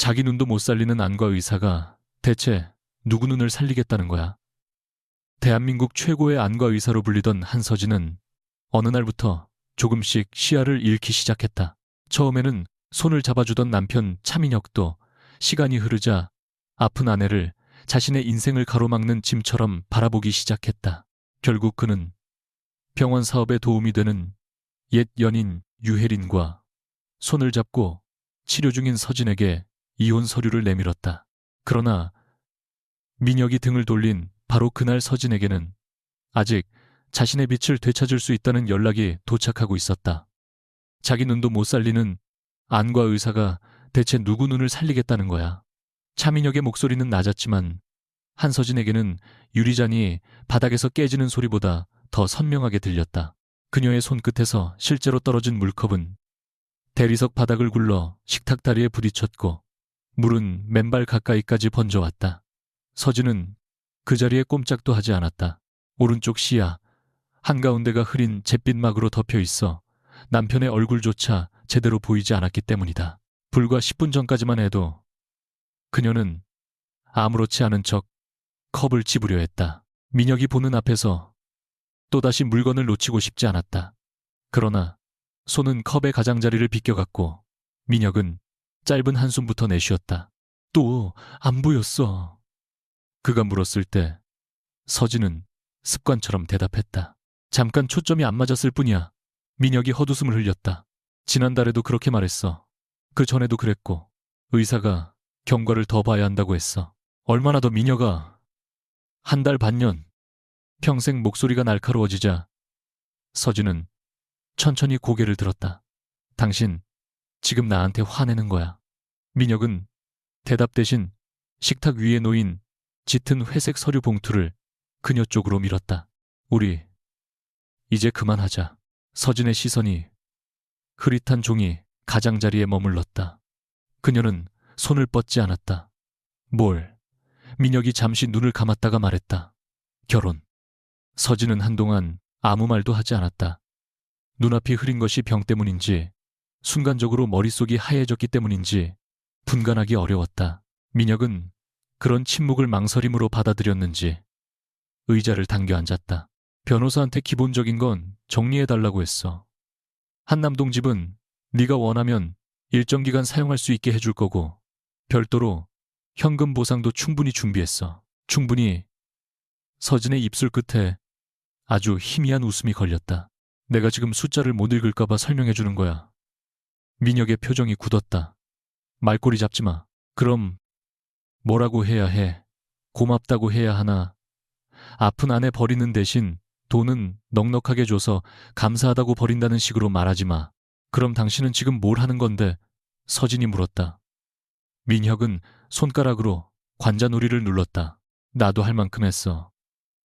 자기 눈도 못 살리는 안과 의사가 대체 누구 눈을 살리겠다는 거야. 대한민국 최고의 안과 의사로 불리던 한서진은 어느 날부터 조금씩 시야를 잃기 시작했다. 처음에는 손을 잡아주던 남편 차민혁도 시간이 흐르자 아픈 아내를 자신의 인생을 가로막는 짐처럼 바라보기 시작했다. 결국 그는 병원 사업에 도움이 되는 옛 연인 유혜린과 손을 잡고 치료 중인 서진에게 이혼 서류를 내밀었다. 그러나 민혁이 등을 돌린 바로 그날 서진에게는 아직 자신의 빛을 되찾을 수 있다는 연락이 도착하고 있었다. 자기 눈도 못 살리는 안과 의사가 대체 누구 눈을 살리겠다는 거야. 차민혁의 목소리는 낮았지만 한서진에게는 유리잔이 바닥에서 깨지는 소리보다 더 선명하게 들렸다. 그녀의 손끝에서 실제로 떨어진 물컵은 대리석 바닥을 굴러 식탁 다리에 부딪혔고 물은 맨발 가까이까지 번져왔다. 서진은 그 자리에 꼼짝도 하지 않았다. 오른쪽 시야 한가운데가 흐린 잿빛막으로 덮여 있어 남편의 얼굴조차 제대로 보이지 않았기 때문이다. 불과 10분 전까지만 해도 그녀는 아무렇지 않은 척 컵을 집으려 했다. 민혁이 보는 앞에서 또다시 물건을 놓치고 싶지 않았다. 그러나 손은 컵의 가장자리를 비껴갔고 민혁은 짧은 한숨부터 내쉬었다. 또 안 보였어. 그가 물었을 때 서진은 습관처럼 대답했다. 잠깐 초점이 안 맞았을 뿐이야. 민혁이 헛웃음을 흘렸다. 지난달에도 그렇게 말했어. 그 전에도 그랬고 의사가 경과를 더 봐야 한다고 했어. 얼마나 더 민혁아. 한 달 반년. 평생 목소리가 날카로워지자 서진은 천천히 고개를 들었다. 당신 지금 나한테 화내는 거야. 민혁은 대답 대신 식탁 위에 놓인 짙은 회색 서류 봉투를 그녀 쪽으로 밀었다. 우리 이제 그만하자. 서진의 시선이 흐릿한 종이 가장자리에 머물렀다. 그녀는 손을 뻗지 않았다. 뭘? 민혁이 잠시 눈을 감았다가 말했다. 결혼. 서진은 한동안 아무 말도 하지 않았다. 눈앞이 흐린 것이 병 때문인지 순간적으로 머릿속이 하얘졌기 때문인지 분간하기 어려웠다. 민혁은 그런 침묵을 망설임으로 받아들였는지 의자를 당겨 앉았다. 변호사한테 기본적인 건 정리해달라고 했어. 한남동 집은 네가 원하면 일정 기간 사용할 수 있게 해줄 거고 별도로 현금 보상도 충분히 준비했어. 충분히. 서진의 입술 끝에 아주 희미한 웃음이 걸렸다. 내가 지금 숫자를 못 읽을까봐 설명해주는 거야. 민혁의 표정이 굳었다. 말꼬리 잡지 마. 그럼 뭐라고 해야 해? 고맙다고 해야 하나? 아픈 아내 버리는 대신 돈은 넉넉하게 줘서 감사하다고 버린다는 식으로 말하지 마. 그럼 당신은 지금 뭘 하는 건데? 서진이 물었다. 민혁은 손가락으로 관자놀이를 눌렀다. 나도 할 만큼 했어.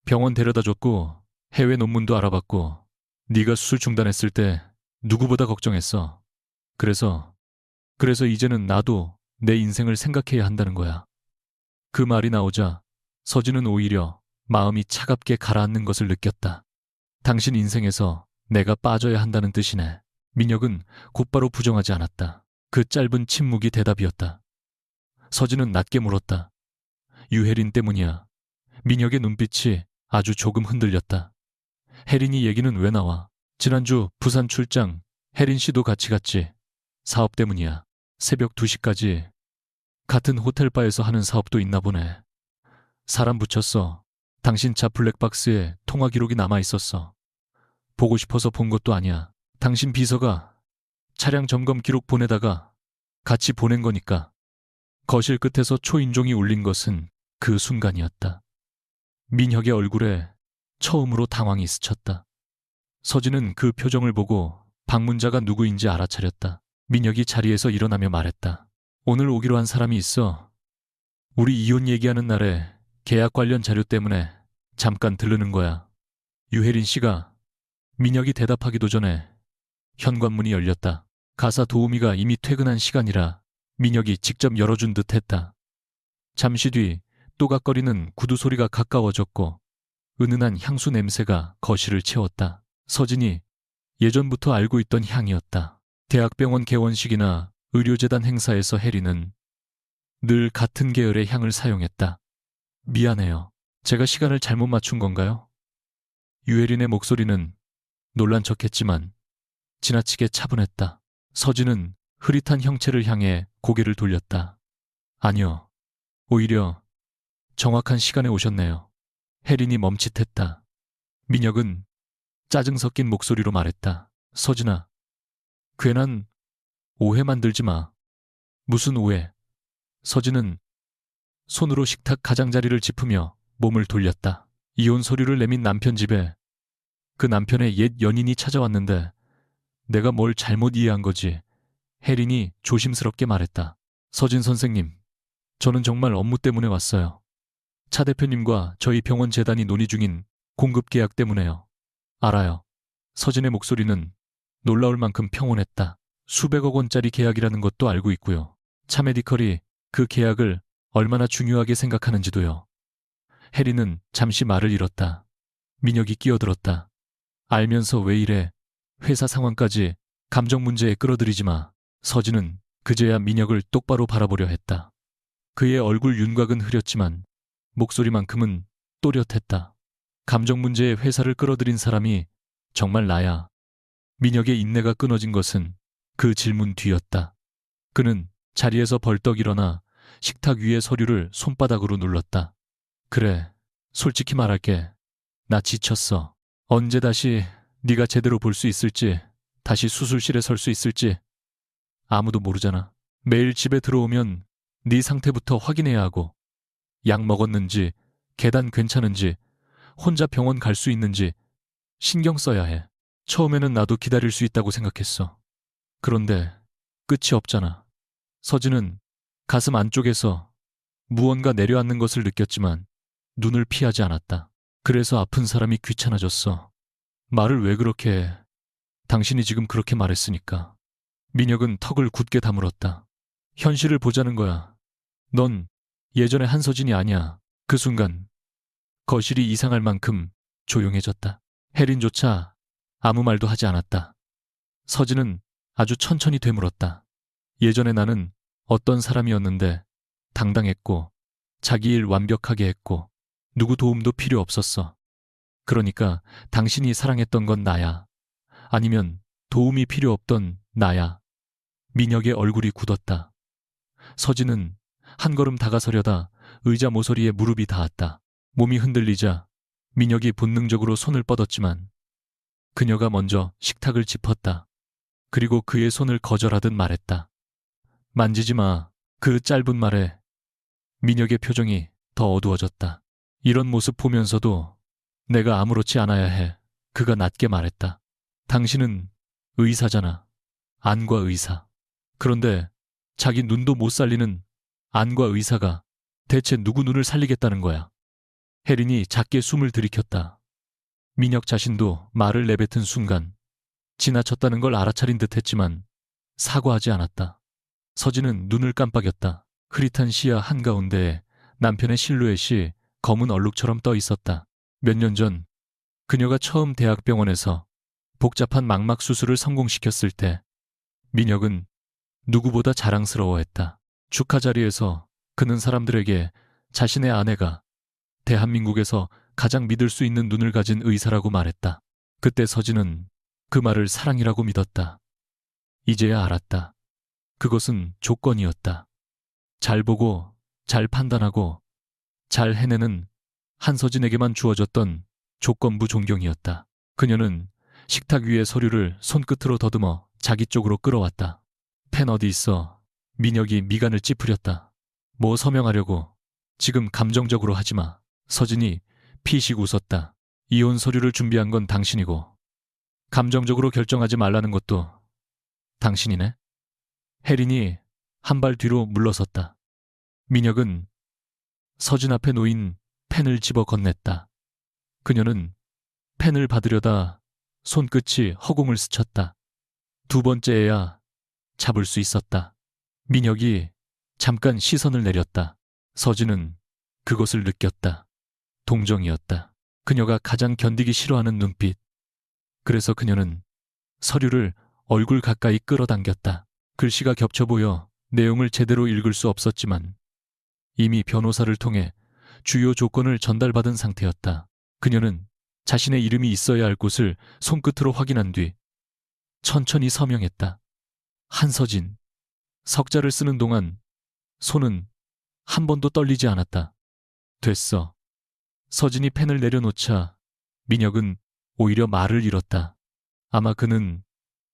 병원 데려다 줬고 해외 논문도 알아봤고 네가 수술 중단했을 때 누구보다 걱정했어. 그래서 이제는 나도 내 인생을 생각해야 한다는 거야. 그 말이 나오자 서진은 오히려 마음이 차갑게 가라앉는 것을 느꼈다. 당신 인생에서 내가 빠져야 한다는 뜻이네. 민혁은 곧바로 부정하지 않았다. 그 짧은 침묵이 대답이었다. 서진은 낮게 물었다. 유혜린 때문이야. 민혁의 눈빛이 아주 조금 흔들렸다. 혜린이 얘기는 왜 나와? 지난주 부산 출장 혜린 씨도 같이 갔지. 사업 때문이야. 새벽 2시까지 같은 호텔바에서 하는 사업도 있나 보네. 사람 붙였어. 당신 차 블랙박스에 통화 기록이 남아있었어. 보고 싶어서 본 것도 아니야. 당신 비서가 차량 점검 기록 보내다가 같이 보낸 거니까. 거실 끝에서 초인종이 울린 것은 그 순간이었다. 민혁의 얼굴에 처음으로 당황이 스쳤다. 서진은 그 표정을 보고 방문자가 누구인지 알아차렸다. 민혁이 자리에서 일어나며 말했다. 오늘 오기로 한 사람이 있어. 우리 이혼 얘기하는 날에 계약 관련 자료 때문에 잠깐 들르는 거야. 유혜린 씨가. 민혁이 대답하기도 전에 현관문이 열렸다. 가사 도우미가 이미 퇴근한 시간이라 민혁이 직접 열어준 듯 했다. 잠시 뒤 또각거리는 구두 소리가 가까워졌고 은은한 향수 냄새가 거실을 채웠다. 서진이 예전부터 알고 있던 향이었다. 대학병원 개원식이나 의료재단 행사에서 혜리는 늘 같은 계열의 향을 사용했다. 미안해요. 제가 시간을 잘못 맞춘 건가요? 유혜린의 목소리는 놀란 척했지만 지나치게 차분했다. 서진은 흐릿한 형체를 향해 고개를 돌렸다. 아니요. 오히려 정확한 시간에 오셨네요. 혜린이 멈칫했다. 민혁은 짜증 섞인 목소리로 말했다. 서진아, 괜한 오해 만들지 마. 무슨 오해? 서진은 손으로 식탁 가장자리를 짚으며 몸을 돌렸다. 이혼 서류를 내민 남편 집에 그 남편의 옛 연인이 찾아왔는데 내가 뭘 잘못 이해한 거지. 혜린이 조심스럽게 말했다. 서진 선생님, 저는 정말 업무 때문에 왔어요. 차 대표님과 저희 병원 재단이 논의 중인 공급 계약 때문에요. 알아요. 서진의 목소리는 놀라울 만큼 평온했다. 수백억 원짜리 계약이라는 것도 알고 있고요. 차 메디컬이 그 계약을 얼마나 중요하게 생각하는지도요. 혜리는 잠시 말을 잃었다. 민혁이 끼어들었다. 알면서 왜 이래? 회사 상황까지 감정 문제에 끌어들이지 마. 서진은 그제야 민혁을 똑바로 바라보려 했다. 그의 얼굴 윤곽은 흐렸지만 목소리만큼은 또렷했다. 감정 문제에 회사를 끌어들인 사람이 정말 나야. 민혁의 인내가 끊어진 것은 그 질문 뒤였다. 그는 자리에서 벌떡 일어나 식탁 위의 서류를 손바닥으로 눌렀다. 그래, 솔직히 말할게. 나 지쳤어. 언제 다시 네가 제대로 볼 수 있을지, 다시 수술실에 설 수 있을지 아무도 모르잖아. 매일 집에 들어오면 네 상태부터 확인해야 하고 약 먹었는지, 계단 괜찮은지, 혼자 병원 갈 수 있는지 신경 써야 해. 처음에는 나도 기다릴 수 있다고 생각했어. 그런데 끝이 없잖아. 서진은 가슴 안쪽에서 무언가 내려앉는 것을 느꼈지만 눈을 피하지 않았다. 그래서 아픈 사람이 귀찮아졌어. 말을 왜 그렇게 해? 당신이 지금 그렇게 말했으니까. 민혁은 턱을 굳게 다물었다. 현실을 보자는 거야. 넌 예전의 한서진이 아니야. 그 순간 거실이 이상할 만큼 조용해졌다. 혜린조차 아무 말도 하지 않았다. 서진은 아주 천천히 되물었다. 예전에 나는 어떤 사람이었는데 당당했고 자기 일 완벽하게 했고 누구 도움도 필요 없었어. 그러니까 당신이 사랑했던 건 나야. 아니면 도움이 필요 없던 나야. 민혁의 얼굴이 굳었다. 서진은 한 걸음 다가서려다 의자 모서리에 무릎이 닿았다. 몸이 흔들리자 민혁이 본능적으로 손을 뻗었지만 그녀가 먼저 식탁을 짚었다. 그리고 그의 손을 거절하듯 말했다. 만지지 마. 그 짧은 말에 민혁의 표정이 더 어두워졌다. 이런 모습 보면서도 내가 아무렇지 않아야 해. 그가 낮게 말했다. 당신은 의사잖아. 안과 의사. 그런데 자기 눈도 못 살리는 안과 의사가 대체 누구 눈을 살리겠다는 거야. 혜린이 작게 숨을 들이켰다. 민혁 자신도 말을 내뱉은 순간 지나쳤다는 걸 알아차린 듯 했지만 사과하지 않았다. 서진은 눈을 깜빡였다. 흐릿한 시야 한가운데에 남편의 실루엣이 검은 얼룩처럼 떠 있었다. 몇 년 전 그녀가 처음 대학병원에서 복잡한 망막 수술을 성공시켰을 때 민혁은 누구보다 자랑스러워했다. 축하 자리에서 그는 사람들에게 자신의 아내가 대한민국에서 가장 믿을 수 있는 눈을 가진 의사라고 말했다. 그때 서진은 그 말을 사랑이라고 믿었다. 이제야 알았다. 그것은 조건이었다. 잘 보고, 잘 판단하고, 잘 해내는 한서진에게만 주어졌던 조건부 존경이었다. 그녀는 식탁 위의 서류를 손끝으로 더듬어 자기 쪽으로 끌어왔다. 펜 어디 있어? 민혁이 미간을 찌푸렸다. 뭐 서명하려고? 지금 감정적으로 하지 마. 서진이 피식 웃었다. 이혼 서류를 준비한 건 당신이고 감정적으로 결정하지 말라는 것도 당신이네. 혜린이 한 발 뒤로 물러섰다. 민혁은 서진 앞에 놓인 펜을 집어 건넸다. 그녀는 펜을 받으려다 손끝이 허공을 스쳤다. 두 번째에야 잡을 수 있었다. 민혁이 잠깐 시선을 내렸다. 서진은 그것을 느꼈다. 동정이었다. 그녀가 가장 견디기 싫어하는 눈빛. 그래서 그녀는 서류를 얼굴 가까이 끌어당겼다. 글씨가 겹쳐 보여 내용을 제대로 읽을 수 없었지만 이미 변호사를 통해 주요 조건을 전달받은 상태였다. 그녀는 자신의 이름이 있어야 할 곳을 손끝으로 확인한 뒤 천천히 서명했다. 한서진. 석자를 쓰는 동안 손은 한 번도 떨리지 않았다. 됐어. 서진이 펜을 내려놓자 민혁은 오히려 말을 잃었다. 아마 그는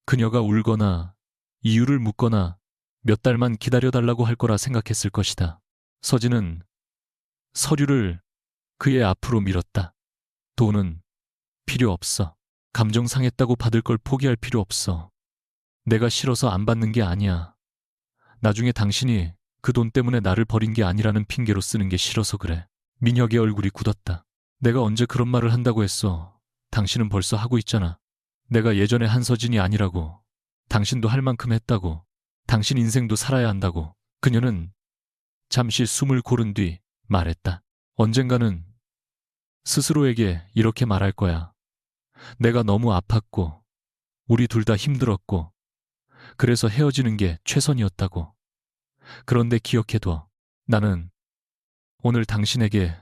그녀가 울거나 이유를 묻거나 몇 달만 기다려달라고 할 거라 생각했을 것이다. 서진은 서류를 그의 앞으로 밀었다. 돈은 필요 없어. 감정 상했다고 받을 걸 포기할 필요 없어. 내가 싫어서 안 받는 게 아니야. 나중에 당신이 그 돈 때문에 나를 버린 게 아니라는 핑계로 쓰는 게 싫어서 그래. 민혁의 얼굴이 굳었다. 내가 언제 그런 말을 한다고 했어. 당신은 벌써 하고 있잖아. 내가 예전에 한서진이 아니라고. 당신도 할 만큼 했다고. 당신 인생도 살아야 한다고. 그녀는 잠시 숨을 고른 뒤 말했다. 언젠가는 스스로에게 이렇게 말할 거야. 내가 너무 아팠고 우리 둘 다 힘들었고 그래서 헤어지는 게 최선이었다고. 그런데 기억해둬. 나는 오늘 당신에게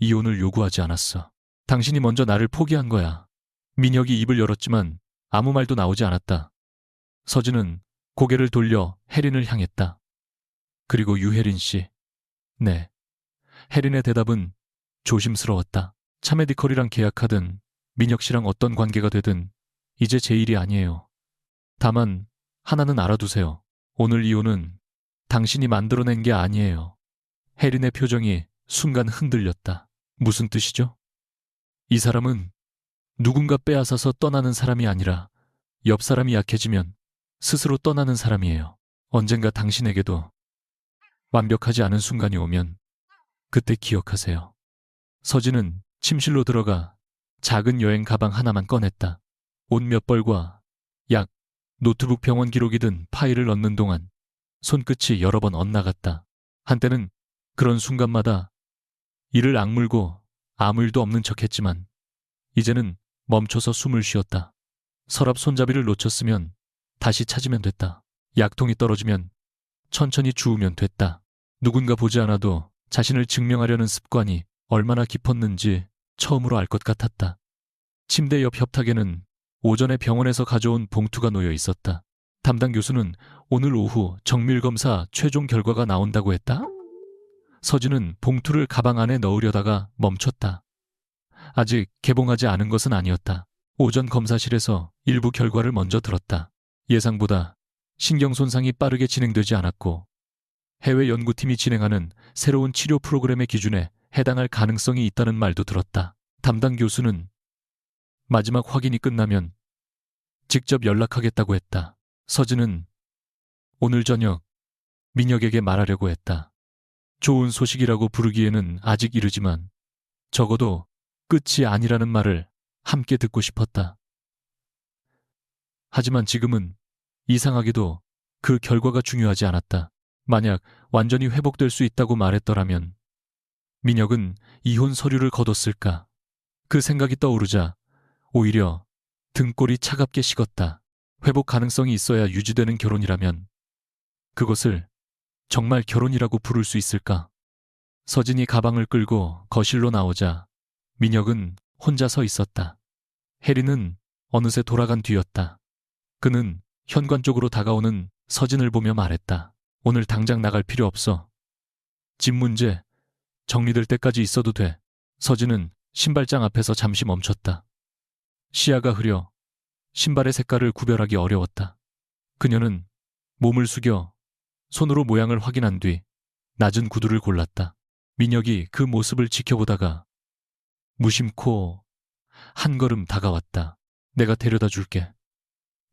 이혼을 요구하지 않았어. 당신이 먼저 나를 포기한 거야. 민혁이 입을 열었지만 아무 말도 나오지 않았다. 서진은 고개를 돌려 혜린을 향했다. 그리고 유혜린 씨. 네. 혜린의 대답은 조심스러웠다. 차메디컬이랑 계약하든 민혁 씨랑 어떤 관계가 되든 이제 제 일이 아니에요. 다만 하나는 알아두세요. 오늘 이혼은 당신이 만들어낸 게 아니에요. 혜린의 표정이 순간 흔들렸다. 무슨 뜻이죠? 이 사람은 누군가 빼앗아서 떠나는 사람이 아니라 옆 사람이 약해지면 스스로 떠나는 사람이에요. 언젠가 당신에게도 완벽하지 않은 순간이 오면 그때 기억하세요. 서진은 침실로 들어가 작은 여행 가방 하나만 꺼냈다. 옷 몇 벌과 약, 노트북 병원 기록이 든 파일을 넣는 동안 손끝이 여러 번 엇나갔다. 한때는 그런 순간마다 이를 악물고 아무 일도 없는 척했지만 이제는 멈춰서 숨을 쉬었다. 서랍 손잡이를 놓쳤으면 다시 찾으면 됐다. 약통이 떨어지면 천천히 주우면 됐다. 누군가 보지 않아도 자신을 증명하려는 습관이 얼마나 깊었는지 처음으로 알 것 같았다. 침대 옆 협탁에는 오전에 병원에서 가져온 봉투가 놓여 있었다. 담당 교수는 오늘 오후 정밀검사 최종 결과가 나온다고 했다. 서진은 봉투를 가방 안에 넣으려다가 멈췄다. 아직 개봉하지 않은 것은 아니었다. 오전 검사실에서 일부 결과를 먼저 들었다. 예상보다 신경 손상이 빠르게 진행되지 않았고 해외 연구팀이 진행하는 새로운 치료 프로그램의 기준에 해당할 가능성이 있다는 말도 들었다. 담당 교수는 마지막 확인이 끝나면 직접 연락하겠다고 했다. 서진은 오늘 저녁 민혁에게 말하려고 했다. 좋은 소식이라고 부르기에는 아직 이르지만 적어도 끝이 아니라는 말을 함께 듣고 싶었다. 하지만 지금은 이상하게도 그 결과가 중요하지 않았다. 만약 완전히 회복될 수 있다고 말했더라면 민혁은 이혼 서류를 거뒀을까? 그 생각이 떠오르자 오히려 등골이 차갑게 식었다. 회복 가능성이 있어야 유지되는 결혼이라면 그것을 정말 결혼이라고 부를 수 있을까? 서진이 가방을 끌고 거실로 나오자 민혁은 혼자 서 있었다. 혜리는 어느새 돌아간 뒤였다. 그는 현관 쪽으로 다가오는 서진을 보며 말했다. 오늘 당장 나갈 필요 없어. 집 문제 정리될 때까지 있어도 돼. 서진은 신발장 앞에서 잠시 멈췄다. 시야가 흐려 신발의 색깔을 구별하기 어려웠다. 그녀는 몸을 숙여 손으로 모양을 확인한 뒤 낮은 구두를 골랐다. 민혁이 그 모습을 지켜보다가 무심코 한 걸음 다가왔다. 내가 데려다 줄게.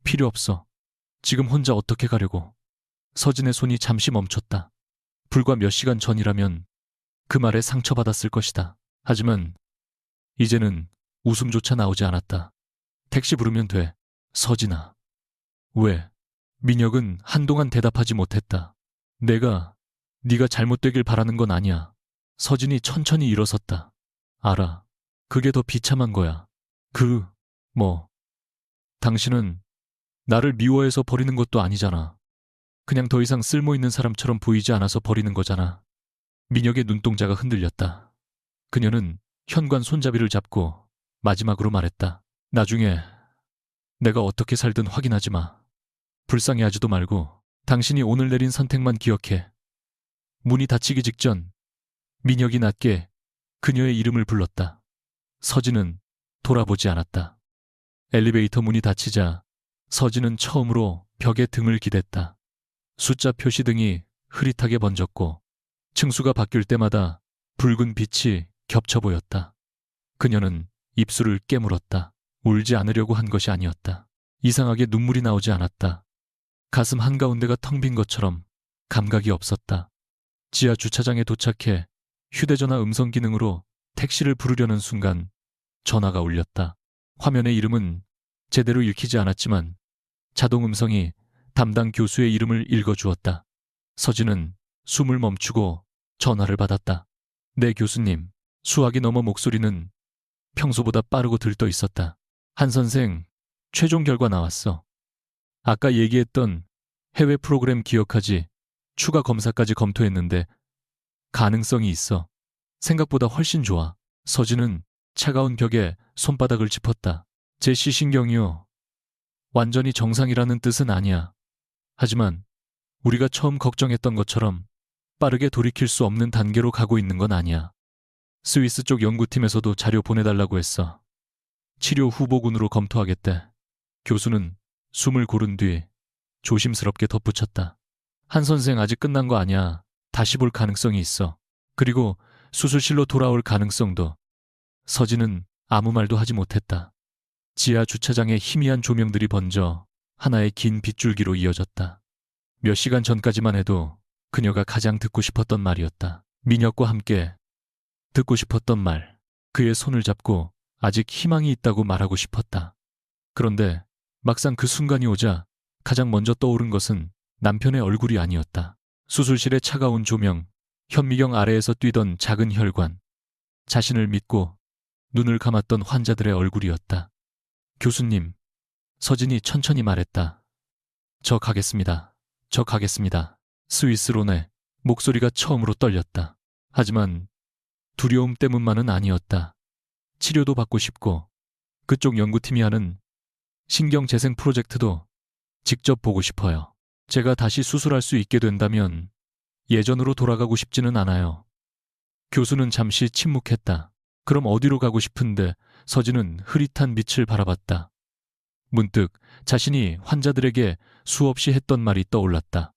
필요 없어. 지금 혼자 어떻게 가려고. 서진의 손이 잠시 멈췄다. 불과 몇 시간 전이라면 그 말에 상처받았을 것이다. 하지만 이제는 웃음조차 나오지 않았다. 택시 부르면 돼. 서진아. 왜? 민혁은 한동안 대답하지 못했다. 내가 네가 잘못되길 바라는 건 아니야. 서진이 천천히 일어섰다. 알아. 그게 더 비참한 거야. 당신은 나를 미워해서 버리는 것도 아니잖아. 그냥 더 이상 쓸모있는 사람처럼 보이지 않아서 버리는 거잖아. 민혁의 눈동자가 흔들렸다. 그녀는 현관 손잡이를 잡고 마지막으로 말했다. 나중에 내가 어떻게 살든 확인하지 마. 불쌍해하지도 말고 당신이 오늘 내린 선택만 기억해. 문이 닫히기 직전 민혁이 낮게 그녀의 이름을 불렀다. 서진은 돌아보지 않았다. 엘리베이터 문이 닫히자 서진은 처음으로 벽에 등을 기댔다. 숫자 표시등이 흐릿하게 번졌고 층수가 바뀔 때마다 붉은 빛이 겹쳐 보였다. 그녀는 입술을 깨물었다. 울지 않으려고 한 것이 아니었다. 이상하게 눈물이 나오지 않았다. 가슴 한가운데가 텅 빈 것처럼 감각이 없었다. 지하 주차장에 도착해 휴대전화 음성 기능으로 택시를 부르려는 순간 전화가 울렸다. 화면의 이름은 제대로 읽히지 않았지만 자동 음성이 담당 교수의 이름을 읽어주었다. 서진은 숨을 멈추고 전화를 받았다. 네, 교수님. 수학이 넘어 목소리는 평소보다 빠르고 들떠 있었다. 한 선생, 최종 결과 나왔어. 아까 얘기했던 해외 프로그램 기억하지? 추가 검사까지 검토했는데 가능성이 있어. 생각보다 훨씬 좋아. 서진은 차가운 벽에 손바닥을 짚었다. 제 시신경이요. 완전히 정상이라는 뜻은 아니야. 하지만 우리가 처음 걱정했던 것처럼 빠르게 돌이킬 수 없는 단계로 가고 있는 건 아니야. 스위스 쪽 연구팀에서도 자료 보내달라고 했어. 치료 후보군으로 검토하겠대. 교수는 숨을 고른 뒤 조심스럽게 덧붙였다. 한 선생 아직 끝난 거 아니야. 다시 볼 가능성이 있어. 그리고 수술실로 돌아올 가능성도. 서진은 아무 말도 하지 못했다. 지하 주차장에 희미한 조명들이 번져 하나의 긴 빗줄기로 이어졌다. 몇 시간 전까지만 해도 그녀가 가장 듣고 싶었던 말이었다. 민혁과 함께 듣고 싶었던 말. 그의 손을 잡고 아직 희망이 있다고 말하고 싶었다. 그런데 막상 그 순간이 오자 가장 먼저 떠오른 것은 남편의 얼굴이 아니었다. 수술실의 차가운 조명, 현미경 아래에서 뛰던 작은 혈관, 자신을 믿고 눈을 감았던 환자들의 얼굴이었다. 교수님, 서진이 천천히 말했다. 저 가겠습니다. 저 가겠습니다. 스위스론의 목소리가 처음으로 떨렸다. 하지만 두려움 때문만은 아니었다. 치료도 받고 싶고 그쪽 연구팀이 하는 신경재생 프로젝트도 직접 보고 싶어요. 제가 다시 수술할 수 있게 된다면 예전으로 돌아가고 싶지는 않아요. 교수는 잠시 침묵했다. 그럼 어디로 가고 싶은데? 서진은 흐릿한 빛을 바라봤다. 문득 자신이 환자들에게 수없이 했던 말이 떠올랐다.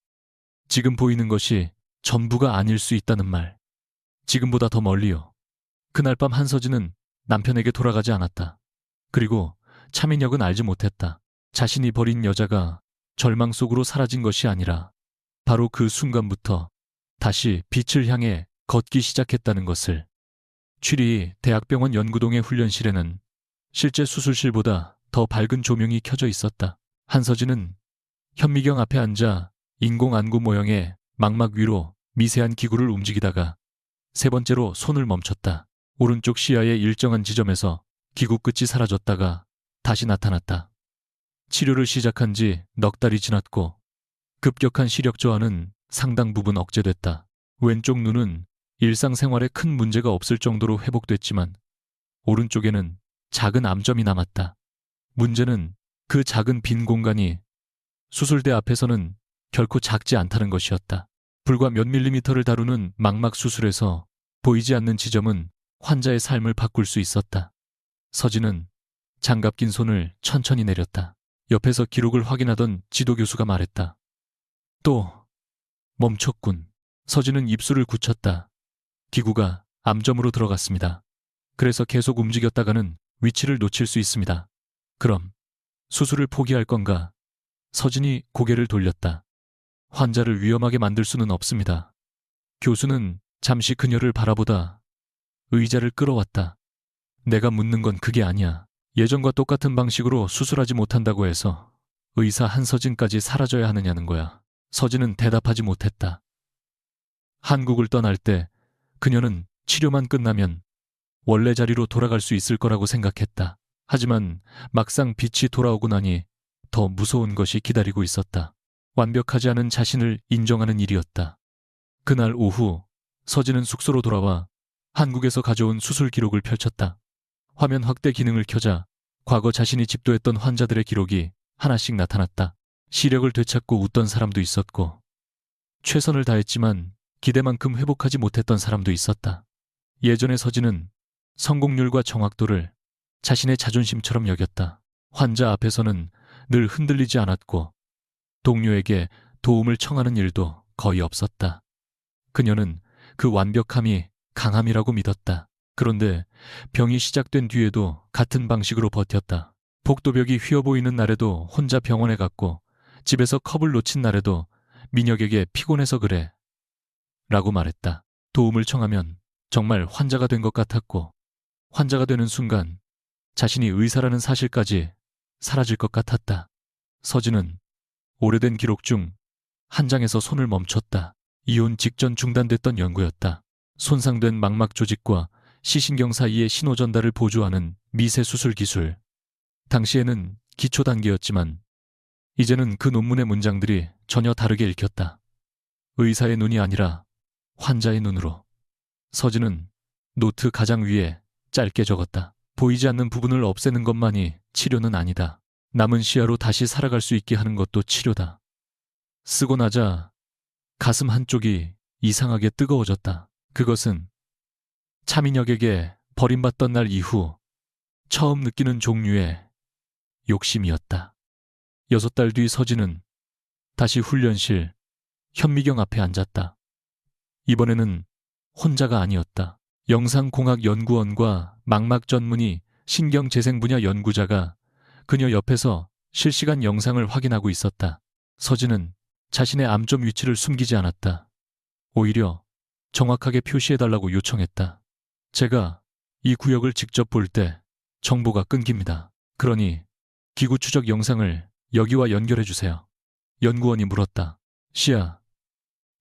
지금 보이는 것이 전부가 아닐 수 있다는 말. 지금보다 더 멀리요. 그날 밤 한서진은 남편에게 돌아가지 않았다. 그리고 차민혁은 알지 못했다. 자신이 버린 여자가 절망 속으로 사라진 것이 아니라 바로 그 순간부터 다시 빛을 향해 걷기 시작했다는 것을. 취리 대학병원 연구동의 훈련실에는 실제 수술실보다 더 밝은 조명이 켜져 있었다. 한서진은 현미경 앞에 앉아 인공 안구 모형의 망막 위로 미세한 기구를 움직이다가 세 번째로 손을 멈췄다. 오른쪽 시야의 일정한 지점에서 기구 끝이 사라졌다가 다시 나타났다. 치료를 시작한 지 넉 달이 지났고 급격한 시력 저하는 상당 부분 억제됐다. 왼쪽 눈은 일상생활에 큰 문제가 없을 정도로 회복됐지만 오른쪽에는 작은 암점이 남았다. 문제는 그 작은 빈 공간이 수술대 앞에서는 결코 작지 않다는 것이었다. 불과 몇 밀리미터를 다루는 망막 수술에서 보이지 않는 지점은 환자의 삶을 바꿀 수 있었다. 서진은 장갑 낀 손을 천천히 내렸다. 옆에서 기록을 확인하던 지도교수가 말했다. 또 멈췄군. 서진은 입술을 굳혔다. 기구가 암점으로 들어갔습니다. 그래서 계속 움직였다가는 위치를 놓칠 수 있습니다. 그럼 수술을 포기할 건가? 서진이 고개를 돌렸다. 환자를 위험하게 만들 수는 없습니다. 교수는 잠시 그녀를 바라보다 의자를 끌어왔다. 내가 묻는 건 그게 아니야. 예전과 똑같은 방식으로 수술하지 못한다고 해서 의사 한서진까지 사라져야 하느냐는 거야. 서진은 대답하지 못했다. 한국을 떠날 때 그녀는 치료만 끝나면 원래 자리로 돌아갈 수 있을 거라고 생각했다. 하지만 막상 빛이 돌아오고 나니 더 무서운 것이 기다리고 있었다. 완벽하지 않은 자신을 인정하는 일이었다. 그날 오후 서진은 숙소로 돌아와 한국에서 가져온 수술 기록을 펼쳤다. 화면 확대 기능을 켜자 과거 자신이 집도했던 환자들의 기록이 하나씩 나타났다. 시력을 되찾고 웃던 사람도 있었고, 최선을 다했지만 기대만큼 회복하지 못했던 사람도 있었다. 예전의 서진은 성공률과 정확도를 자신의 자존심처럼 여겼다. 환자 앞에서는 늘 흔들리지 않았고, 동료에게 도움을 청하는 일도 거의 없었다. 그녀는 그 완벽함이 강함이라고 믿었다. 그런데 병이 시작된 뒤에도 같은 방식으로 버텼다. 복도벽이 휘어 보이는 날에도 혼자 병원에 갔고, 집에서 컵을 놓친 날에도 민혁에게 피곤해서 그래 라고 말했다. 도움을 청하면 정말 환자가 된 것 같았고, 환자가 되는 순간 자신이 의사라는 사실까지 사라질 것 같았다. 서진은 오래된 기록 중 한 장에서 손을 멈췄다. 이혼 직전 중단됐던 연구였다. 손상된 망막 조직과 시신경 사이의 신호 전달을 보조하는 미세 수술 기술. 당시에는 기초 단계였지만 이제는 그 논문의 문장들이 전혀 다르게 읽혔다. 의사의 눈이 아니라 환자의 눈으로. 서진은 노트 가장 위에 짧게 적었다. 보이지 않는 부분을 없애는 것만이 치료는 아니다. 남은 시야로 다시 살아갈 수 있게 하는 것도 치료다. 쓰고 나자 가슴 한쪽이 이상하게 뜨거워졌다. 그것은 차민혁에게 버림받던 날 이후 처음 느끼는 종류의 욕심이었다. 6달 뒤 서진은 다시 훈련실 현미경 앞에 앉았다. 이번에는 혼자가 아니었다. 영상공학연구원과 망막 전문의 신경재생 분야 연구자가 그녀 옆에서 실시간 영상을 확인하고 있었다. 서진은 자신의 암점 위치를 숨기지 않았다. 오히려 정확하게 표시해달라고 요청했다. 제가 이 구역을 직접 볼 때 정보가 끊깁니다. 그러니 기구 추적 영상을 여기와 연결해주세요. 연구원이 물었다. 시야,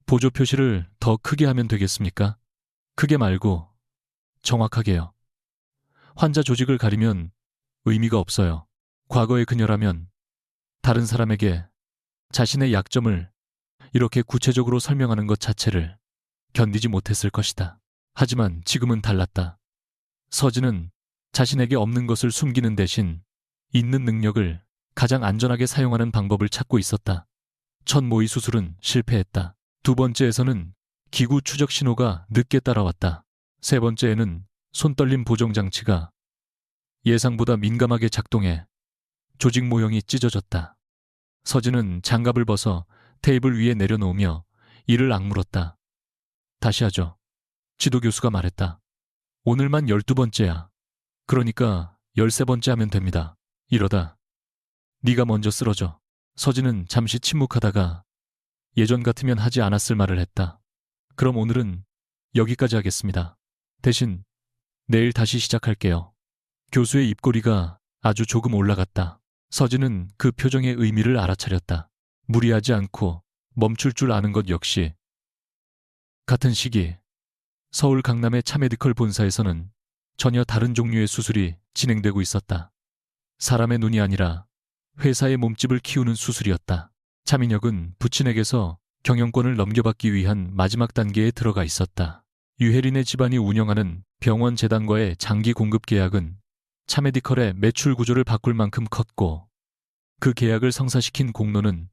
보조 표시를 더 크게 하면 되겠습니까? 크게 말고 정확하게요. 환자 조직을 가리면 의미가 없어요. 과거의 그녀라면 다른 사람에게 자신의 약점을 이렇게 구체적으로 설명하는 것 자체를 견디지 못했을 것이다. 하지만 지금은 달랐다. 서진은 자신에게 없는 것을 숨기는 대신 있는 능력을 가장 안전하게 사용하는 방법을 찾고 있었다. 첫 모의 수술은 실패했다. 두 번째에서는 기구 추적 신호가 늦게 따라왔다. 세 번째에는 손떨림 보정 장치가 예상보다 민감하게 작동해 조직 모형이 찢어졌다. 서진은 장갑을 벗어 테이블 위에 내려놓으며 이를 악물었다. 다시 하죠. 지도 교수가 말했다. 오늘만 12번째야. 그러니까 13번째 하면 됩니다. 이러다 네가 먼저 쓰러져. 서진은 잠시 침묵하다가 예전 같으면 하지 않았을 말을 했다. 그럼 오늘은 여기까지 하겠습니다. 대신 내일 다시 시작할게요. 교수의 입꼬리가 아주 조금 올라갔다. 서진은 그 표정의 의미를 알아차렸다. 무리하지 않고 멈출 줄 아는 것 역시. 같은 시기 서울 강남의 차메디컬 본사에서는 전혀 다른 종류의 수술이 진행되고 있었다. 사람의 눈이 아니라 회사의 몸집을 키우는 수술이었다. 차민혁은 부친에게서 경영권을 넘겨받기 위한 마지막 단계에 들어가 있었다. 유혜린의 집안이 운영하는 병원 재단과의 장기 공급 계약은 차메디컬의 매출 구조를 바꿀 만큼 컸고, 그 계약을 성사시킨 공로는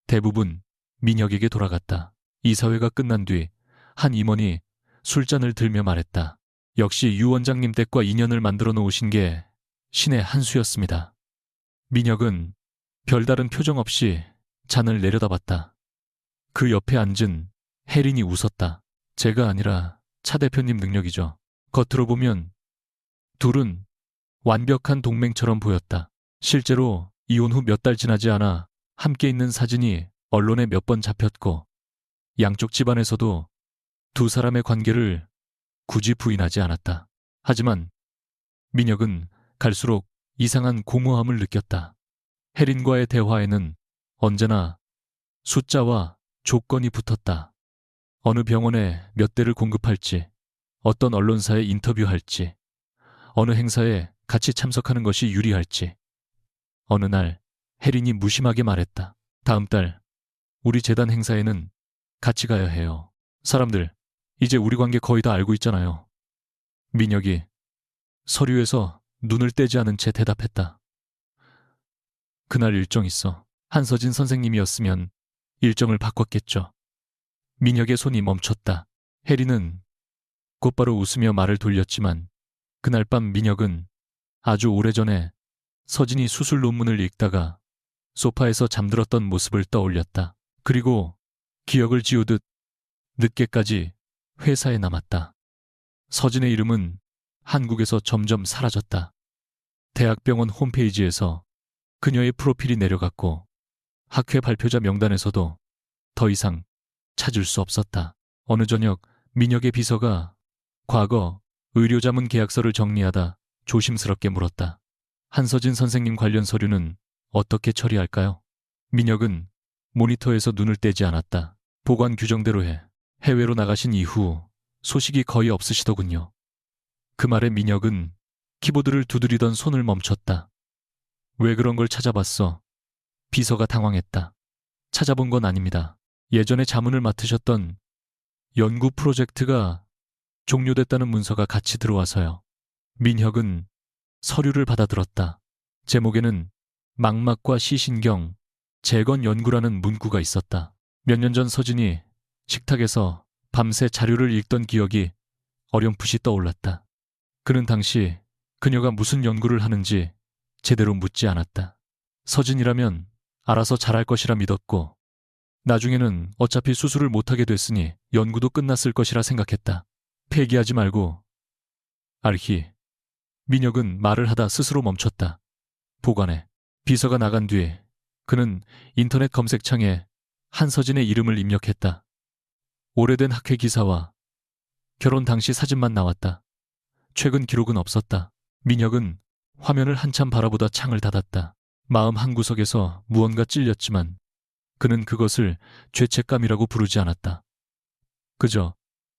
대부분 민혁에게 돌아갔다. 이사회가 끝난 뒤 한 임원이 술잔을 들며 말했다. 역시 유 원장님 댁과 인연을 만들어 놓으신 게 신의 한 수였습니다. 민혁은 별다른 표정 없이 잔을 내려다봤다. 그 옆에 앉은 혜린이 웃었다. 제가 아니라 차 대표님 능력이죠. 겉으로 보면 둘은 완벽한 동맹처럼 보였다. 실제로 이혼 후 몇 달 지나지 않아 함께 있는 사진이 언론에 몇 번 잡혔고, 양쪽 집안에서도 두 사람의 관계를 굳이 부인하지 않았다. 하지만 민혁은 갈수록 이상한 공허함을 느꼈다. 혜린과의 대화에는 언제나 숫자와 조건이 붙었다. 어느 병원에 몇 대를 공급할지, 어떤 언론사에 인터뷰할지, 어느 행사에 같이 참석하는 것이 유리할지. 어느 날 혜린이 무심하게 말했다. 다음 달 우리 재단 행사에는 같이 가야 해요. 사람들, 이제 우리 관계 거의 다 알고 있잖아요. 민혁이 서류에서 눈을 떼지 않은 채 대답했다. 그날 일정 있어. 한서진 선생님이었으면 일정을 바꿨겠죠. 민혁의 손이 멈췄다. 혜리는 곧바로 웃으며 말을 돌렸지만 그날 밤 민혁은 아주 오래전에 서진이 수술 논문을 읽다가 소파에서 잠들었던 모습을 떠올렸다. 그리고 기억을 지우듯 늦게까지 회사에 남았다. 서진의 이름은 한국에서 점점 사라졌다. 대학병원 홈페이지에서 그녀의 프로필이 내려갔고 학회 발표자 명단에서도 더 이상 찾을 수 없었다. 어느 저녁 민혁의 비서가 과거 의료자문 계약서를 정리하다 조심스럽게 물었다. 한서진 선생님 관련 서류는 어떻게 처리할까요? 민혁은 모니터에서 눈을 떼지 않았다. 보관 규정대로 해. 해외로 나가신 이후 소식이 거의 없으시더군요. 그 말에 민혁은 키보드를 두드리던 손을 멈췄다. 왜 그런 걸 찾아봤어? 비서가 당황했다. 찾아본 건 아닙니다. 예전에 자문을 맡으셨던 연구 프로젝트가 종료됐다는 문서가 같이 들어와서요. 민혁은 서류를 받아들었다. 제목에는 망막과 시신경 재건 연구라는 문구가 있었다. 몇 년 전 서진이 식탁에서 밤새 자료를 읽던 기억이 어렴풋이 떠올랐다. 그는 당시 그녀가 무슨 연구를 하는지 제대로 묻지 않았다. 서진이라면 알아서 잘할 것이라 믿었고 나중에는 어차피 수술을 못하게 됐으니 연구도 끝났을 것이라 생각했다. 폐기하지 말고. 알히. 민혁은 말을 하다 스스로 멈췄다. 보관해. 비서가 나간 뒤 그는 인터넷 검색창에 한서진의 이름을 입력했다. 오래된 학회 기사와 결혼 당시 사진만 나왔다. 최근 기록은 없었다. 민혁은 화면을 한참 바라보다 창을 닫았다. 마음 한구석에서 무언가 찔렸지만 그는 그것을 죄책감이라고 부르지 않았다. 그저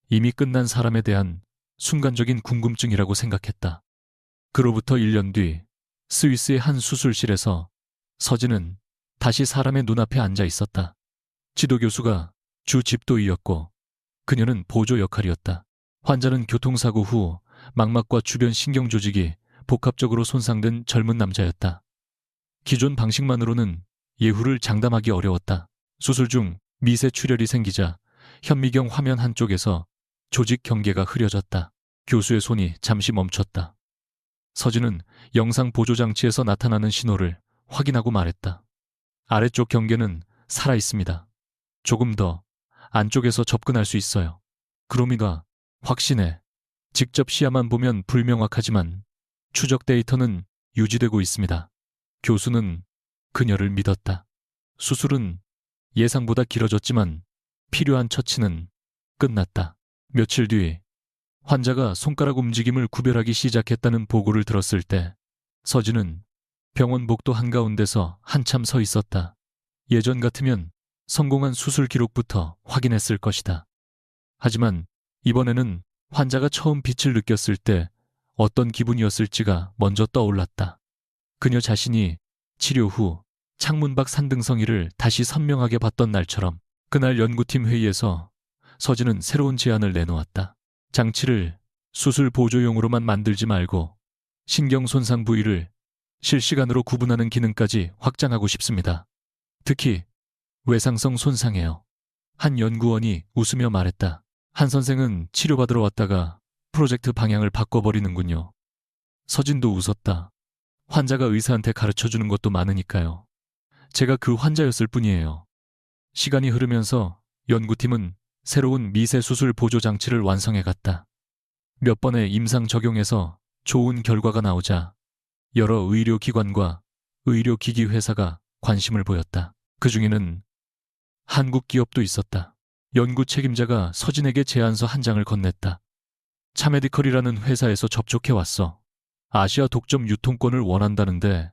이미 끝난 사람에 대한 순간적인 궁금증이라고 생각했다. 그로부터 1년 뒤 스위스의 한 수술실에서 서진은 다시 사람의 눈앞에 앉아 있었다. 지도교수가 주 집도이였고 그녀는 보조 역할이었다. 환자는 교통사고 후 망막과 주변 신경 조직이 복합적으로 손상된 젊은 남자였다. 기존 방식만으로는 예후를 장담하기 어려웠다. 수술 중 미세 출혈이 생기자 현미경 화면 한쪽에서 조직 경계가 흐려졌다. 교수의 손이 잠시 멈췄다. 서진은 영상 보조 장치에서 나타나는 신호를 확인하고 말했다. 아래쪽 경계는 살아있습니다. 조금 더 안쪽에서 접근할 수 있어요. 그롬이가 확신해. 직접 시야만 보면 불명확하지만 추적 데이터는 유지되고 있습니다. 교수는 그녀를 믿었다. 수술은 예상보다 길어졌지만 필요한 처치는 끝났다. 며칠 뒤 환자가 손가락 움직임을 구별하기 시작했다는 보고를 들었을 때 서진은 병원 복도 한가운데서 한참 서 있었다. 예전 같으면 성공한 수술 기록부터 확인했을 것이다. 하지만 이번에는 환자가 처음 빛을 느꼈을 때 어떤 기분이었을지가 먼저 떠올랐다. 그녀 자신이 치료 후 창문 밖 산등성이를 다시 선명하게 봤던 날처럼. 그날 연구팀 회의에서 서진은 새로운 제안을 내놓았다. 장치를 수술 보조용으로만 만들지 말고 신경 손상 부위를 실시간으로 구분하는 기능까지 확장하고 싶습니다. 특히 외상성 손상에요. 한 연구원이 웃으며 말했다. 한 선생은 치료받으러 왔다가 프로젝트 방향을 바꿔버리는군요. 서진도 웃었다. 환자가 의사한테 가르쳐주는 것도 많으니까요. 제가 그 환자였을 뿐이에요. 시간이 흐르면서 연구팀은 새로운 미세수술 보조 장치를 완성해갔다. 몇 번의 임상 적용에서 좋은 결과가 나오자 여러 의료기관과 의료기기 회사가 관심을 보였다. 그 중에는 한국 기업도 있었다. 연구 책임자가 서진에게 제안서 한 장을 건넸다. 차메디컬이라는 회사에서 접촉해왔어. 아시아 독점 유통권을 원한다는데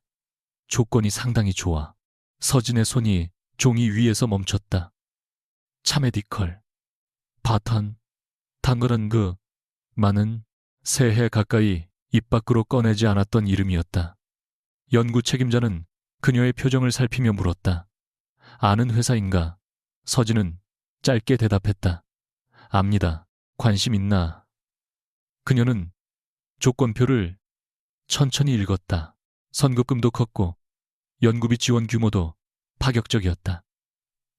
조건이 상당히 좋아. 서진의 손이 종이 위에서 멈췄다. 차메디컬. 바탄. 단거란 그 많은 새해 가까이 입 밖으로 꺼내지 않았던 이름이었다. 연구 책임자는 그녀의 표정을 살피며 물었다. 아는 회사인가? 서진은 짧게 대답했다. 압니다. 관심 있나? 그녀는 조건표를 천천히 읽었다. 선급금도 컸고 연구비 지원 규모도 파격적이었다.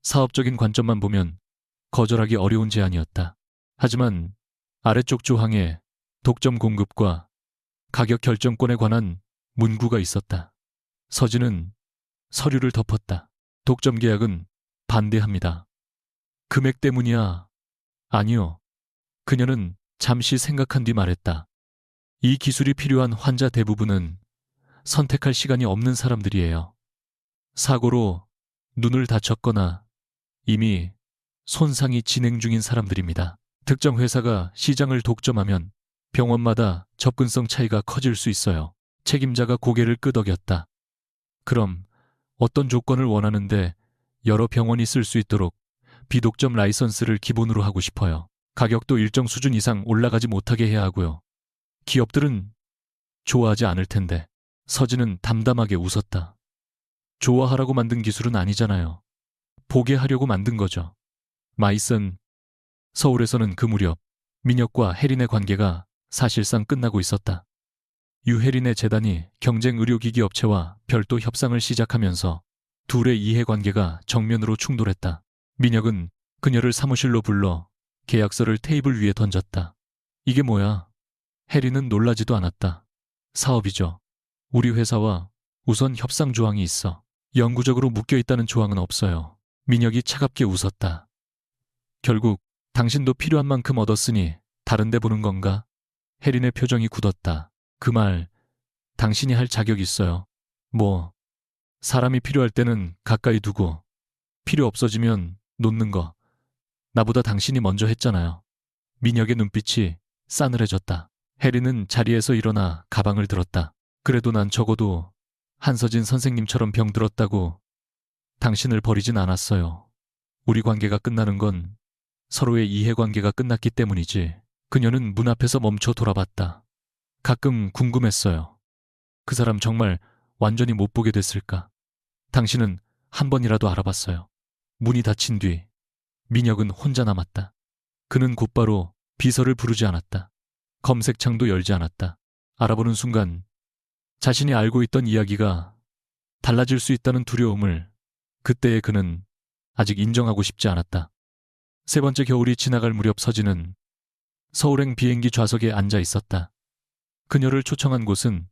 사업적인 관점만 보면 거절하기 어려운 제안이었다. 하지만 아래쪽 조항에 독점 공급과 가격 결정권에 관한 문구가 있었다. 서진은 서류를 덮었다. 독점 계약은 반대합니다. 금액 때문이야. 아니요. 그녀는 잠시 생각한 뒤 말했다. 이 기술이 필요한 환자 대부분은 선택할 시간이 없는 사람들이에요. 사고로 눈을 다쳤거나 이미 손상이 진행 중인 사람들입니다. 특정 회사가 시장을 독점하면 병원마다 접근성 차이가 커질 수 있어요. 책임자가 고개를 끄덕였다. 그럼 어떤 조건을 원하는데 여러 병원이 쓸 수 있도록 비독점 라이선스를 기본으로 하고 싶어요. 가격도 일정 수준 이상 올라가지 못하게 해야 하고요. 기업들은 좋아하지 않을 텐데. 서진은 담담하게 웃었다. 좋아하라고 만든 기술은 아니잖아요. 보게 하려고 만든 거죠. 마이슨, 서울에서는 그 무렵 민혁과 혜린의 관계가 사실상 끝나고 있었다. 유혜린의 재단이 경쟁 의료기기 업체와 별도 협상을 시작하면서 둘의 이해관계가 정면으로 충돌했다. 민혁은 그녀를 사무실로 불러 계약서를 테이블 위에 던졌다. 이게 뭐야? 혜린은 놀라지도 않았다. 사업이죠. 우리 회사와 우선 협상 조항이 있어. 영구적으로 묶여있다는 조항은 없어요. 민혁이 차갑게 웃었다. 결국 당신도 필요한 만큼 얻었으니 다른 데 보는 건가? 혜린의 표정이 굳었다. 그 말 당신이 할 자격 있어요. 뭐 사람이 필요할 때는 가까이 두고 필요 없어지면 놓는 거. 나보다 당신이 먼저 했잖아요. 민혁의 눈빛이 싸늘해졌다. 혜린은 자리에서 일어나 가방을 들었다. 그래도 난 적어도 한서진 선생님처럼 병들었다고 당신을 버리진 않았어요. 우리 관계가 끝나는 건 서로의 이해관계가 끝났기 때문이지. 그녀는 문 앞에서 멈춰 돌아봤다. 가끔 궁금했어요. 그 사람 정말 완전히 못 보게 됐을까? 당신은 한 번이라도 알아봤어요. 문이 닫힌 뒤 민혁은 혼자 남았다. 그는 곧바로 비서를 부르지 않았다. 검색창도 열지 않았다. 알아보는 순간 자신이 알고 있던 이야기가 달라질 수 있다는 두려움을 그때의 그는 아직 인정하고 싶지 않았다. 세 번째 겨울이 지나갈 무렵 서진은 서울행 비행기 좌석에 앉아 있었다. 그녀를 초청한 곳은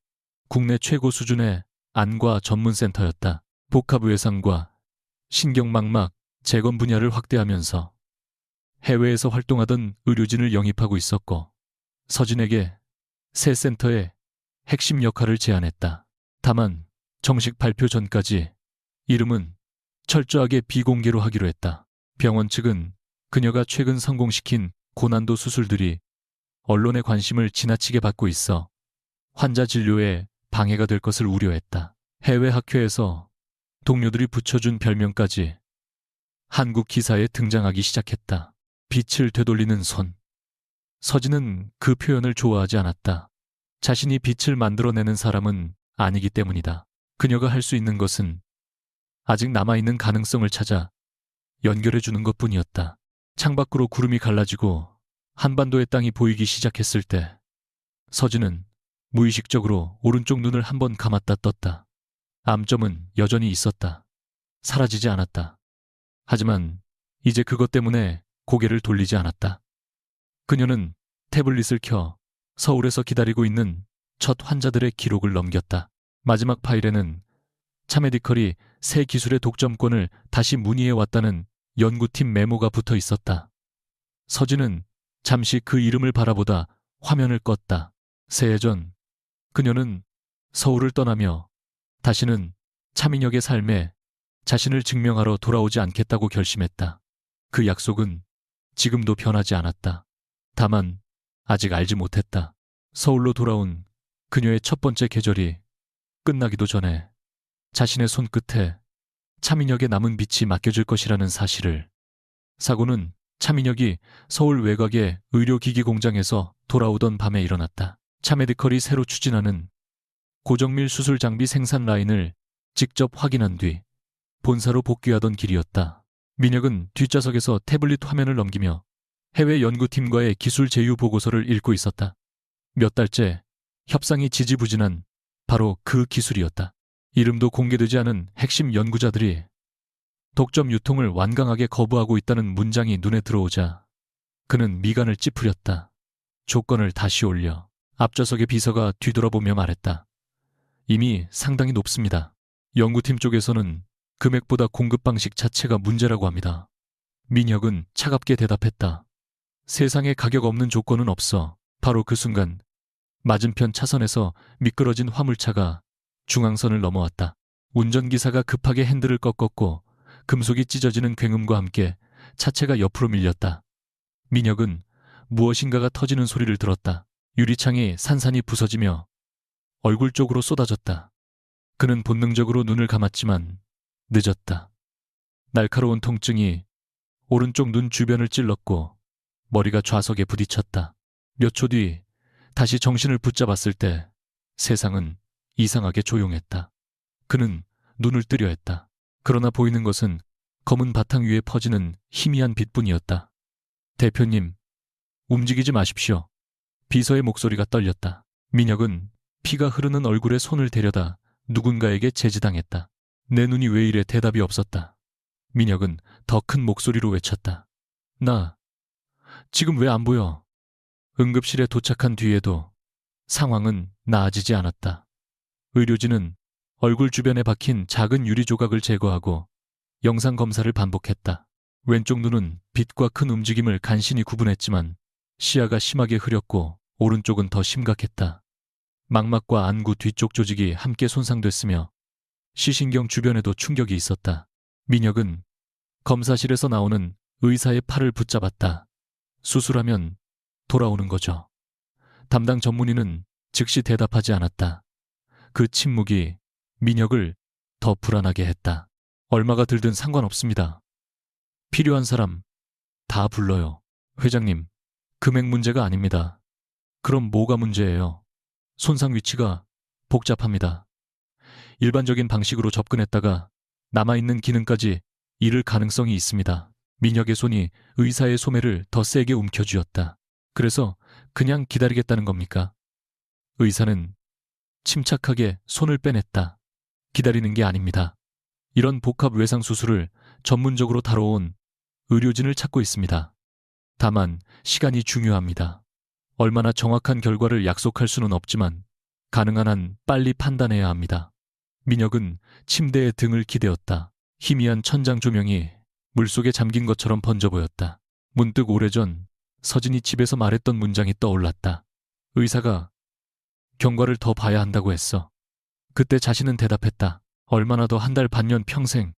국내 최고 수준의 안과 전문센터였다. 복합 외상과 신경망막 재건 분야를 확대하면서 해외에서 활동하던 의료진을 영입하고 있었고 서진에게 새 센터의 핵심 역할을 제안했다. 다만 정식 발표 전까지 이름은 철저하게 비공개로 하기로 했다. 병원 측은 그녀가 최근 성공시킨 고난도 수술들이 언론의 관심을 지나치게 받고 있어 환자 진료에 방해가 될 것을 우려했다. 해외 학회에서 동료들이 붙여준 별명까지 한국 기사에 등장하기 시작했다. 빛을 되돌리는 손. 서진은 그 표현을 좋아하지 않았다. 자신이 빛을 만들어내는 사람은 아니기 때문이다. 그녀가 할 수 있는 것은 아직 남아있는 가능성을 찾아 연결해주는 것뿐이었다. 창밖으로 구름이 갈라지고 한반도의 땅이 보이기 시작했을 때 서진은 무의식적으로 오른쪽 눈을 한번 감았다 떴다. 암점은 여전히 있었다. 사라지지 않았다. 하지만 이제 그것 때문에 고개를 돌리지 않았다. 그녀는 태블릿을 켜 서울에서 기다리고 있는 첫 환자들의 기록을 넘겼다. 마지막 파일에는 차메디컬이 새 기술의 독점권을 다시 문의해 왔다는 연구팀 메모가 붙어 있었다. 서진은 잠시 그 이름을 바라보다 화면을 껐다. 새해 전 그녀는 서울을 떠나며 다시는 차민혁의 삶에 자신을 증명하러 돌아오지 않겠다고 결심했다. 그 약속은 지금도 변하지 않았다. 다만 아직 알지 못했다. 서울로 돌아온 그녀의 첫 번째 계절이 끝나기도 전에 자신의 손끝에 차민혁의 남은 빛이 맡겨질 것이라는 사실을. 사고는 차민혁이 서울 외곽의 의료기기 공장에서 돌아오던 밤에 일어났다. 차메디컬이 새로 추진하는 고정밀 수술 장비 생산 라인을 직접 확인한 뒤 본사로 복귀하던 길이었다. 민혁은 뒷좌석에서 태블릿 화면을 넘기며 해외 연구팀과의 기술 제휴 보고서를 읽고 있었다. 몇 달째 협상이 지지부진한 바로 그 기술이었다. 이름도 공개되지 않은 핵심 연구자들이 독점 유통을 완강하게 거부하고 있다는 문장이 눈에 들어오자 그는 미간을 찌푸렸다. 조건을 다시 올려 앞좌석의 비서가 뒤돌아보며 말했다. 이미 상당히 높습니다. 연구팀 쪽에서는 금액보다 공급 방식 자체가 문제라고 합니다. 민혁은 차갑게 대답했다. 세상에 가격 없는 조건은 없어. 바로 그 순간 맞은편 차선에서 미끄러진 화물차가 중앙선을 넘어왔다. 운전기사가 급하게 핸들을 꺾었고 금속이 찢어지는 굉음과 함께 차체가 옆으로 밀렸다. 민혁은 무엇인가가 터지는 소리를 들었다. 유리창이 산산이 부서지며 얼굴 쪽으로 쏟아졌다. 그는 본능적으로 눈을 감았지만 늦었다. 날카로운 통증이 오른쪽 눈 주변을 찔렀고 머리가 좌석에 부딪혔다. 몇 초 뒤 다시 정신을 붙잡았을 때 세상은 이상하게 조용했다. 그는 눈을 뜨려 했다. 그러나 보이는 것은 검은 바탕 위에 퍼지는 희미한 빛뿐이었다. 대표님, 움직이지 마십시오. 비서의 목소리가 떨렸다. 민혁은 피가 흐르는 얼굴에 손을 대려다 누군가에게 제지당했다. 내 눈이 왜 이래 대답이 없었다. 민혁은 더 큰 목소리로 외쳤다. 나 지금 왜 안 보여? 응급실에 도착한 뒤에도 상황은 나아지지 않았다. 의료진은 얼굴 주변에 박힌 작은 유리 조각을 제거하고 영상 검사를 반복했다. 왼쪽 눈은 빛과 큰 움직임을 간신히 구분했지만 시야가 심하게 흐렸고 오른쪽은 더 심각했다. 망막과 안구 뒤쪽 조직이 함께 손상됐으며 시신경 주변에도 충격이 있었다. 민혁은 검사실에서 나오는 의사의 팔을 붙잡았다. 수술하면 돌아오는 거죠. 담당 전문의는 즉시 대답하지 않았다. 그 침묵이 민혁을 더 불안하게 했다. 얼마가 들든 상관없습니다. 필요한 사람 다 불러요. 회장님, 금액 문제가 아닙니다. 그럼 뭐가 문제예요? 손상 위치가 복잡합니다. 일반적인 방식으로 접근했다가 남아있는 기능까지 잃을 가능성이 있습니다. 민혁의 손이 의사의 소매를 더 세게 움켜쥐었다. 그래서 그냥 기다리겠다는 겁니까? 의사는 침착하게 손을 빼냈다. 기다리는 게 아닙니다. 이런 복합 외상 수술을 전문적으로 다뤄온 의료진을 찾고 있습니다. 다만 시간이 중요합니다. 얼마나 정확한 결과를 약속할 수는 없지만 가능한 한 빨리 판단해야 합니다. 민혁은 침대에 등을 기대었다. 희미한 천장 조명이 물속에 잠긴 것처럼 번져 보였다. 문득 오래전 서진이 집에서 말했던 문장이 떠올랐다. 의사가 경과를 더 봐야 한다고 했어. 그때 자신은 대답했다. 얼마나 더 한 달 반년 평생.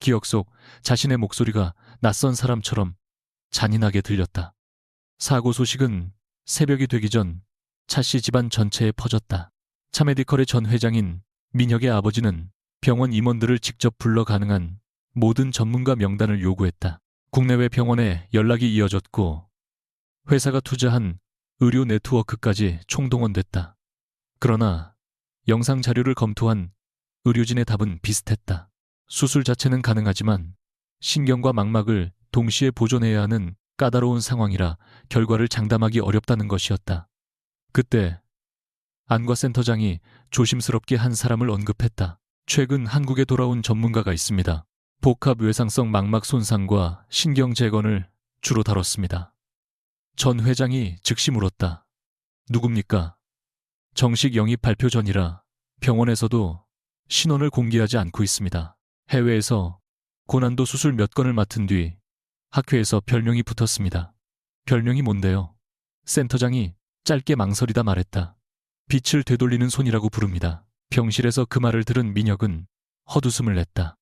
기억 속 자신의 목소리가 낯선 사람처럼 잔인하게 들렸다. 사고 소식은 새벽이 되기 전 차씨 집안 전체에 퍼졌다. 차메디컬의 전 회장인 민혁의 아버지는 병원 임원들을 직접 불러 가능한 모든 전문가 명단을 요구했다. 국내외 병원에 연락이 이어졌고 회사가 투자한 의료 네트워크까지 총동원됐다. 그러나 영상 자료를 검토한 의료진의 답은 비슷했다. 수술 자체는 가능하지만 신경과 망막을 동시에 보존해야 하는 까다로운 상황이라 결과를 장담하기 어렵다는 것이었다. 그때 안과 센터장이 조심스럽게 한 사람을 언급했다. 최근 한국에 돌아온 전문가가 있습니다. 복합 외상성 망막 손상과 신경 재건을 주로 다뤘습니다. 전 회장이 즉시 물었다. 누굽니까? 정식 영입 발표 전이라 병원에서도 신원을 공개하지 않고 있습니다. 해외에서 고난도 수술 몇 건을 맡은 뒤 학회에서 별명이 붙었습니다. 별명이 뭔데요? 센터장이 짧게 망설이다 말했다. 빛을 되돌리는 손이라고 부릅니다. 병실에서 그 말을 들은 민혁은 헛웃음을 냈다.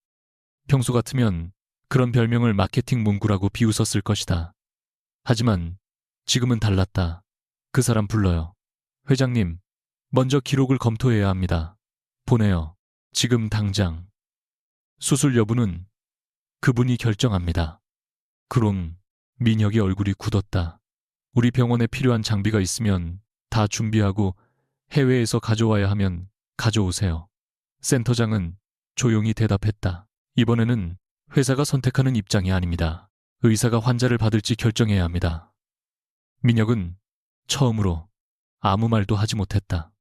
평소 같으면 그런 별명을 마케팅 문구라고 비웃었을 것이다. 하지만 지금은 달랐다. 그 사람 불러요. 회장님, 먼저 기록을 검토해야 합니다. 보내요. 지금 당장. 수술 여부는 그분이 결정합니다. 그럼 민혁의 얼굴이 굳었다. 우리 병원에 필요한 장비가 있으면 다 준비하고 해외에서 가져와야 하면 가져오세요. 센터장은 조용히 대답했다. 이번에는 회사가 선택하는 입장이 아닙니다. 의사가 환자를 받을지 결정해야 합니다. 민혁은 처음으로 아무 말도 하지 못했다.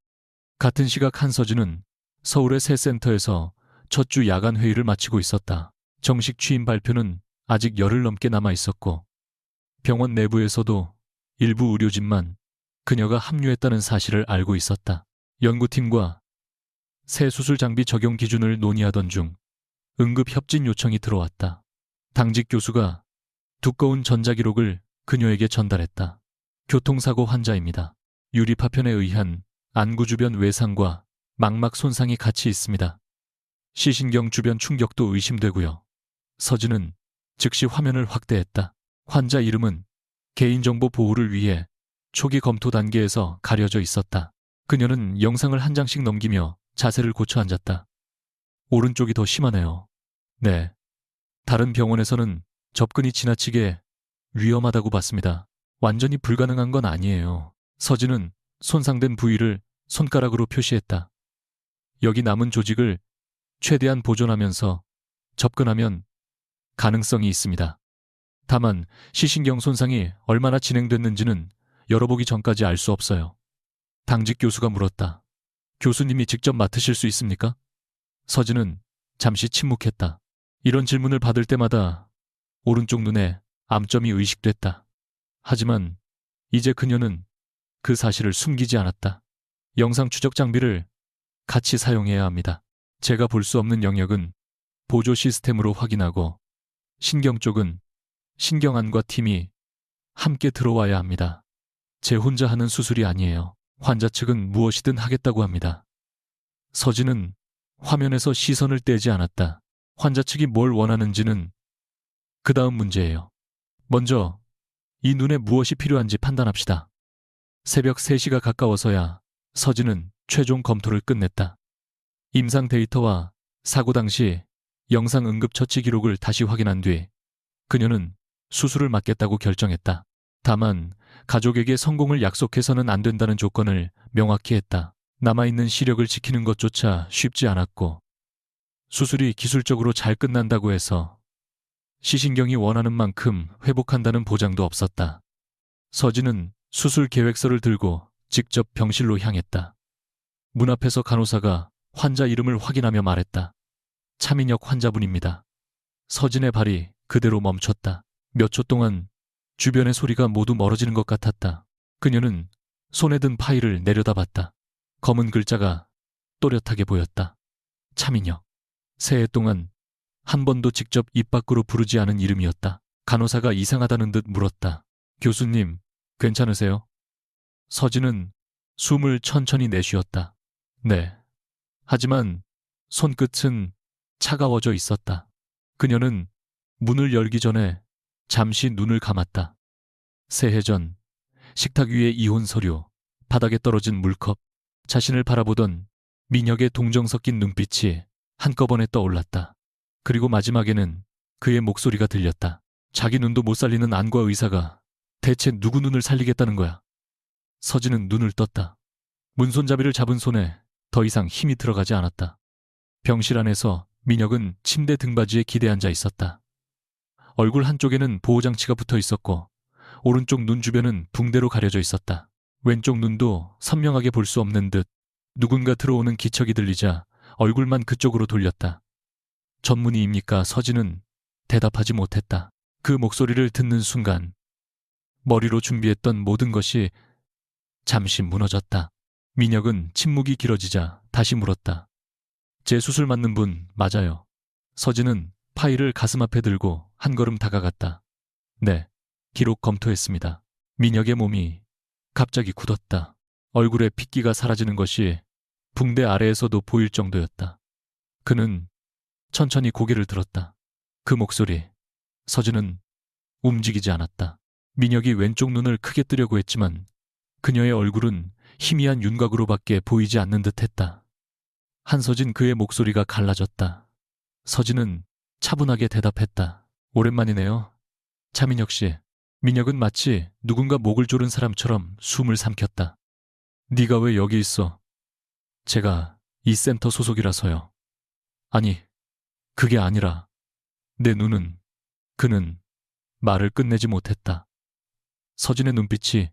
같은 시각 한서진은 서울의 새 센터에서 첫 주 야간 회의를 마치고 있었다. 정식 취임 발표는 아직 열흘 넘게 남아 있었고 병원 내부에서도 일부 의료진만 그녀가 합류했다는 사실을 알고 있었다. 연구팀과 새 수술 장비 적용 기준을 논의하던 중 응급 협진 요청이 들어왔다. 당직 교수가 두꺼운 전자기록을 그녀에게 전달했다. 교통사고 환자입니다. 유리 파편에 의한 안구 주변 외상과 망막 손상이 같이 있습니다. 시신경 주변 충격도 의심되고요. 서진은 즉시 화면을 확대했다. 환자 이름은 개인정보 보호를 위해 초기 검토 단계에서 가려져 있었다. 그녀는 영상을 한 장씩 넘기며 자세를 고쳐 앉았다. 오른쪽이 더 심하네요. 네. 다른 병원에서는 접근이 지나치게 위험하다고 봤습니다. 완전히 불가능한 건 아니에요. 서진은 손상된 부위를 손가락으로 표시했다. 여기 남은 조직을 최대한 보존하면서 접근하면 가능성이 있습니다. 다만 시신경 손상이 얼마나 진행됐는지는 열어보기 전까지 알 수 없어요. 당직 교수가 물었다. 교수님이 직접 맡으실 수 있습니까? 서진은 잠시 침묵했다. 이런 질문을 받을 때마다 오른쪽 눈에 암점이 의식됐다. 하지만 이제 그녀는 그 사실을 숨기지 않았다. 영상 추적 장비를 같이 사용해야 합니다. 제가 볼 수 없는 영역은 보조 시스템으로 확인하고 신경 쪽은 신경안과 팀이 함께 들어와야 합니다. 제 혼자 하는 수술이 아니에요. 환자 측은 무엇이든 하겠다고 합니다. 서진은 화면에서 시선을 떼지 않았다. 환자 측이 뭘 원하는지는 그 다음 문제예요. 먼저 이 눈에 무엇이 필요한지 판단합시다. 새벽 3시가 가까워서야 서진은 최종 검토를 끝냈다. 임상 데이터와 사고 당시 영상 응급 처치 기록을 다시 확인한 뒤 그녀는 수술을 맡겠다고 결정했다. 다만 가족에게 성공을 약속해서는 안 된다는 조건을 명확히 했다. 남아있는 시력을 지키는 것조차 쉽지 않았고 수술이 기술적으로 잘 끝난다고 해서 시신경이 원하는 만큼 회복한다는 보장도 없었다. 서진은 수술 계획서를 들고 직접 병실로 향했다. 문 앞에서 간호사가 환자 이름을 확인하며 말했다. 차민혁 환자분입니다. 서진의 발이 그대로 멈췄다. 몇 초 동안 주변의 소리가 모두 멀어지는 것 같았다. 그녀는 손에 든 파일을 내려다봤다. 검은 글자가 또렷하게 보였다. 차민혁. 새해 동안 한 번도 직접 입 밖으로 부르지 않은 이름이었다. 간호사가 이상하다는 듯 물었다. 교수님, 괜찮으세요? 서진은 숨을 천천히 내쉬었다. 네. 하지만 손끝은 차가워져 있었다. 그녀는 문을 열기 전에 잠시 눈을 감았다. 새해 전 식탁 위에 이혼 서류, 바닥에 떨어진 물컵, 자신을 바라보던 민혁의 동정 섞인 눈빛이 한꺼번에 떠올랐다. 그리고 마지막에는 그의 목소리가 들렸다. 자기 눈도 못 살리는 안과 의사가 대체 누구 눈을 살리겠다는 거야? 서진은 눈을 떴다. 문손잡이를 잡은 손에 더 이상 힘이 들어가지 않았다. 병실 안에서 민혁은 침대 등받이에 기대앉아 있었다. 얼굴 한쪽에는 보호장치가 붙어 있었고 오른쪽 눈 주변은 붕대로 가려져 있었다. 왼쪽 눈도 선명하게 볼 수 없는 듯 누군가 들어오는 기척이 들리자 얼굴만 그쪽으로 돌렸다. 전문의입니까? 서진은 대답하지 못했다. 그 목소리를 듣는 순간 머리로 준비했던 모든 것이 잠시 무너졌다. 민혁은 침묵이 길어지자 다시 물었다. 제 수술 맞는 분 맞아요. 서진은 파일을 가슴 앞에 들고 한 걸음 다가갔다. 네, 기록 검토했습니다. 민혁의 몸이 갑자기 굳었다. 얼굴에 핏기가 사라지는 것이 붕대 아래에서도 보일 정도였다. 그는 천천히 고개를 들었다. 그 목소리, 서진은 움직이지 않았다. 민혁이 왼쪽 눈을 크게 뜨려고 했지만 그녀의 얼굴은 희미한 윤곽으로밖에 보이지 않는 듯했다. 한서진 그의 목소리가 갈라졌다. 서진은 차분하게 대답했다. 오랜만이네요. 차민혁 씨. 민혁은 마치 누군가 목을 조른 사람처럼 숨을 삼켰다. 네가 왜 여기 있어? 제가 이 센터 소속이라서요. 아니, 그게 아니라 내 눈은, 그는 말을 끝내지 못했다. 서진의 눈빛이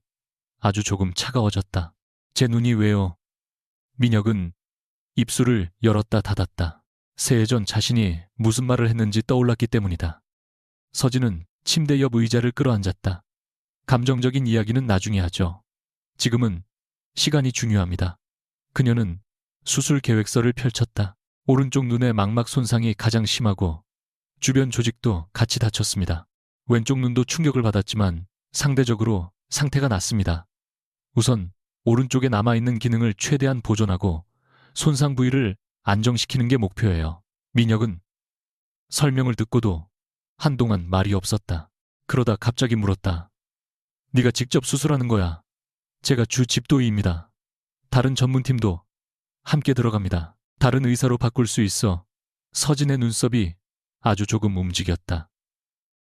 아주 조금 차가워졌다. 제 눈이 왜요? 민혁은 입술을 열었다 닫았다. 새해 전 자신이 무슨 말을 했는지 떠올랐기 때문이다. 서진은 침대 옆 의자를 끌어앉았다. 감정적인 이야기는 나중에 하죠. 지금은 시간이 중요합니다. 그녀는 수술 계획서를 펼쳤다. 오른쪽 눈의 망막 손상이 가장 심하고 주변 조직도 같이 다쳤습니다. 왼쪽 눈도 충격을 받았지만 상대적으로 상태가 낫습니다. 우선 오른쪽에 남아있는 기능을 최대한 보존하고 손상 부위를 안정시키는 게 목표예요. 민혁은 설명을 듣고도 한동안 말이 없었다. 그러다 갑자기 물었다. 네가 직접 수술하는 거야. 제가 주 집도의입니다. 다른 전문팀도 함께 들어갑니다. 다른 의사로 바꿀 수 있어. 서진의 눈썹이 아주 조금 움직였다.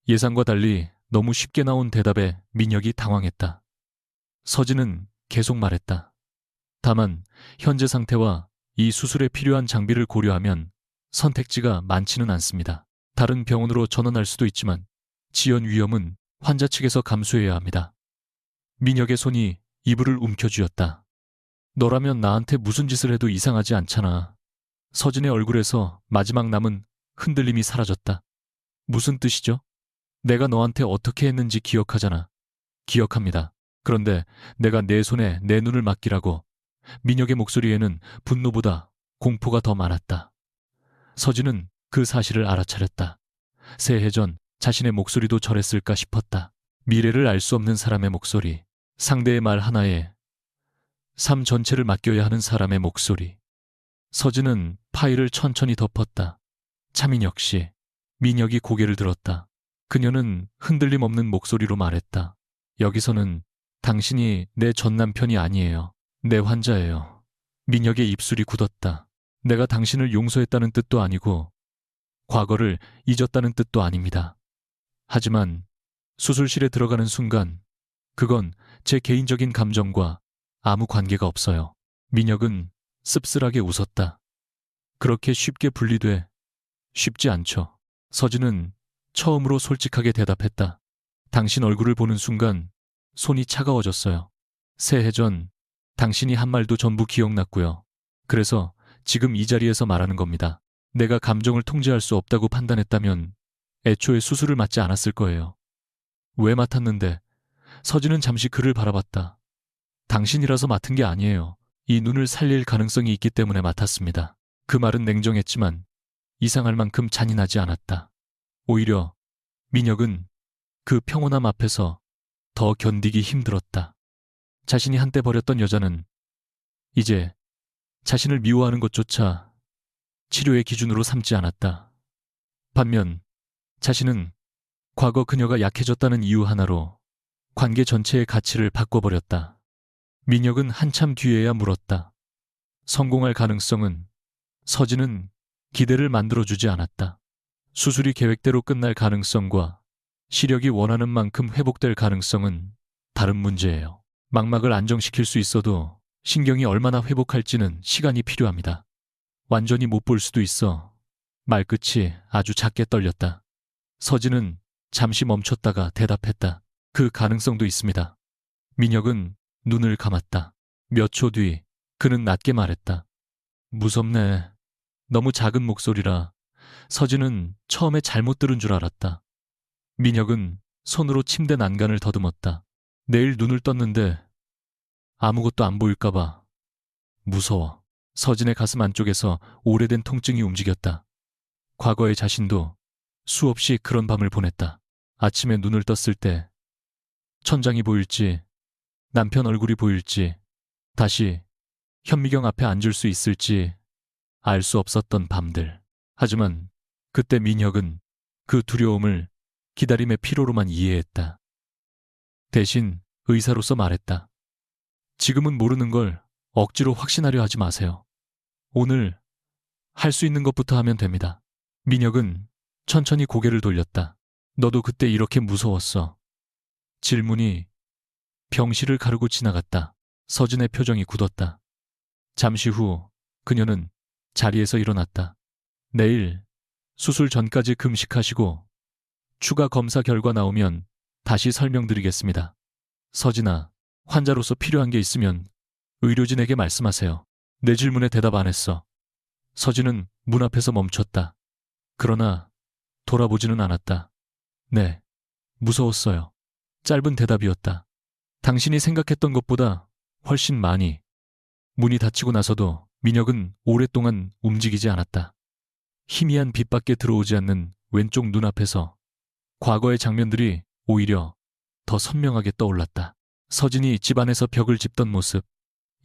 예상과 달리 너무 쉽게 나온 대답에 민혁이 당황했다. 서진은 계속 말했다. 다만 현재 상태와 이 수술에 필요한 장비를 고려하면 선택지가 많지는 않습니다. 다른 병원으로 전원할 수도 있지만 지연 위험은 환자 측에서 감수해야 합니다. 민혁의 손이 이불을 움켜쥐었다. 너라면 나한테 무슨 짓을 해도 이상하지 않잖아. 서진의 얼굴에서 마지막 남은 흔들림이 사라졌다. 무슨 뜻이죠? 내가 너한테 어떻게 했는지 기억하잖아. 기억합니다. 그런데 내가 내 손에 내 눈을 맡기라고. 민혁의 목소리에는 분노보다 공포가 더 많았다. 서진은 그 사실을 알아차렸다. 새해 전 자신의 목소리도 저랬을까 싶었다. 미래를 알 수 없는 사람의 목소리, 상대의 말 하나에 삶 전체를 맡겨야 하는 사람의 목소리. 서진은 파일을 천천히 덮었다. 차민혁 씨. 민혁이 고개를 들었다. 그녀는 흔들림 없는 목소리로 말했다. 여기서는 당신이 내 전 남편이 아니에요. 내 환자예요. 민혁의 입술이 굳었다. 내가 당신을 용서했다는 뜻도 아니고 과거를 잊었다는 뜻도 아닙니다. 하지만 수술실에 들어가는 순간 그건 제 개인적인 감정과 아무 관계가 없어요. 민혁은 씁쓸하게 웃었다. 그렇게 쉽게 분리돼 쉽지 않죠. 서진은 처음으로 솔직하게 대답했다. 당신 얼굴을 보는 순간 손이 차가워졌어요. 새해 전 당신이 한 말도 전부 기억났고요. 그래서 지금 이 자리에서 말하는 겁니다. 내가 감정을 통제할 수 없다고 판단했다면 애초에 수술을 맡지 않았을 거예요. 왜 맡았는데? 서진은 잠시 그를 바라봤다. 당신이라서 맡은 게 아니에요. 이 눈을 살릴 가능성이 있기 때문에 맡았습니다. 그 말은 냉정했지만 이상할 만큼 잔인하지 않았다. 오히려 민혁은 그 평온함 앞에서 더 견디기 힘들었다. 자신이 한때 버렸던 여자는 이제 자신을 미워하는 것조차 치료의 기준으로 삼지 않았다. 반면 자신은 과거 그녀가 약해졌다는 이유 하나로 관계 전체의 가치를 바꿔버렸다. 민혁은 한참 뒤에야 물었다. 성공할 가능성은? 서진은 기대를 만들어주지 않았다. 수술이 계획대로 끝날 가능성과 시력이 원하는 만큼 회복될 가능성은 다른 문제예요. 망막을 안정시킬 수 있어도 신경이 얼마나 회복할지는 시간이 필요합니다. 완전히 못 볼 수도 있어. 말끝이 아주 작게 떨렸다. 서진은 잠시 멈췄다가 대답했다. 그 가능성도 있습니다. 민혁은 눈을 감았다. 몇 초 뒤 그는 낮게 말했다. 무섭네. 너무 작은 목소리라 서진은 처음에 잘못 들은 줄 알았다. 민혁은 손으로 침대 난간을 더듬었다. 내일 눈을 떴는데 아무것도 안 보일까봐 무서워. 서진의 가슴 안쪽에서 오래된 통증이 움직였다. 과거의 자신도 수없이 그런 밤을 보냈다. 아침에 눈을 떴을 때 천장이 보일지 남편 얼굴이 보일지 다시 현미경 앞에 앉을 수 있을지 알 수 없었던 밤들. 하지만 그때 민혁은 그 두려움을 기다림의 피로로만 이해했다. 대신 의사로서 말했다. 지금은 모르는 걸 억지로 확신하려 하지 마세요. 오늘 할 수 있는 것부터 하면 됩니다. 민혁은 천천히 고개를 돌렸다. 너도 그때 이렇게 무서웠어. 질문이 병실을 가르고 지나갔다. 서진의 표정이 굳었다. 잠시 후 그녀는 자리에서 일어났다. 내일 수술 전까지 금식하시고 추가 검사 결과 나오면 다시 설명드리겠습니다. 서진아, 환자로서 필요한 게 있으면 의료진에게 말씀하세요. 내 질문에 대답 안 했어. 서진은 문 앞에서 멈췄다. 그러나 돌아보지는 않았다. 네, 무서웠어요. 짧은 대답이었다. 당신이 생각했던 것보다 훨씬 많이. 문이 닫히고 나서도 민혁은 오랫동안 움직이지 않았다. 희미한 빛밖에 들어오지 않는 왼쪽 눈앞에서 과거의 장면들이 오히려 더 선명하게 떠올랐다. 서진이 집 안에서 벽을 짚던 모습,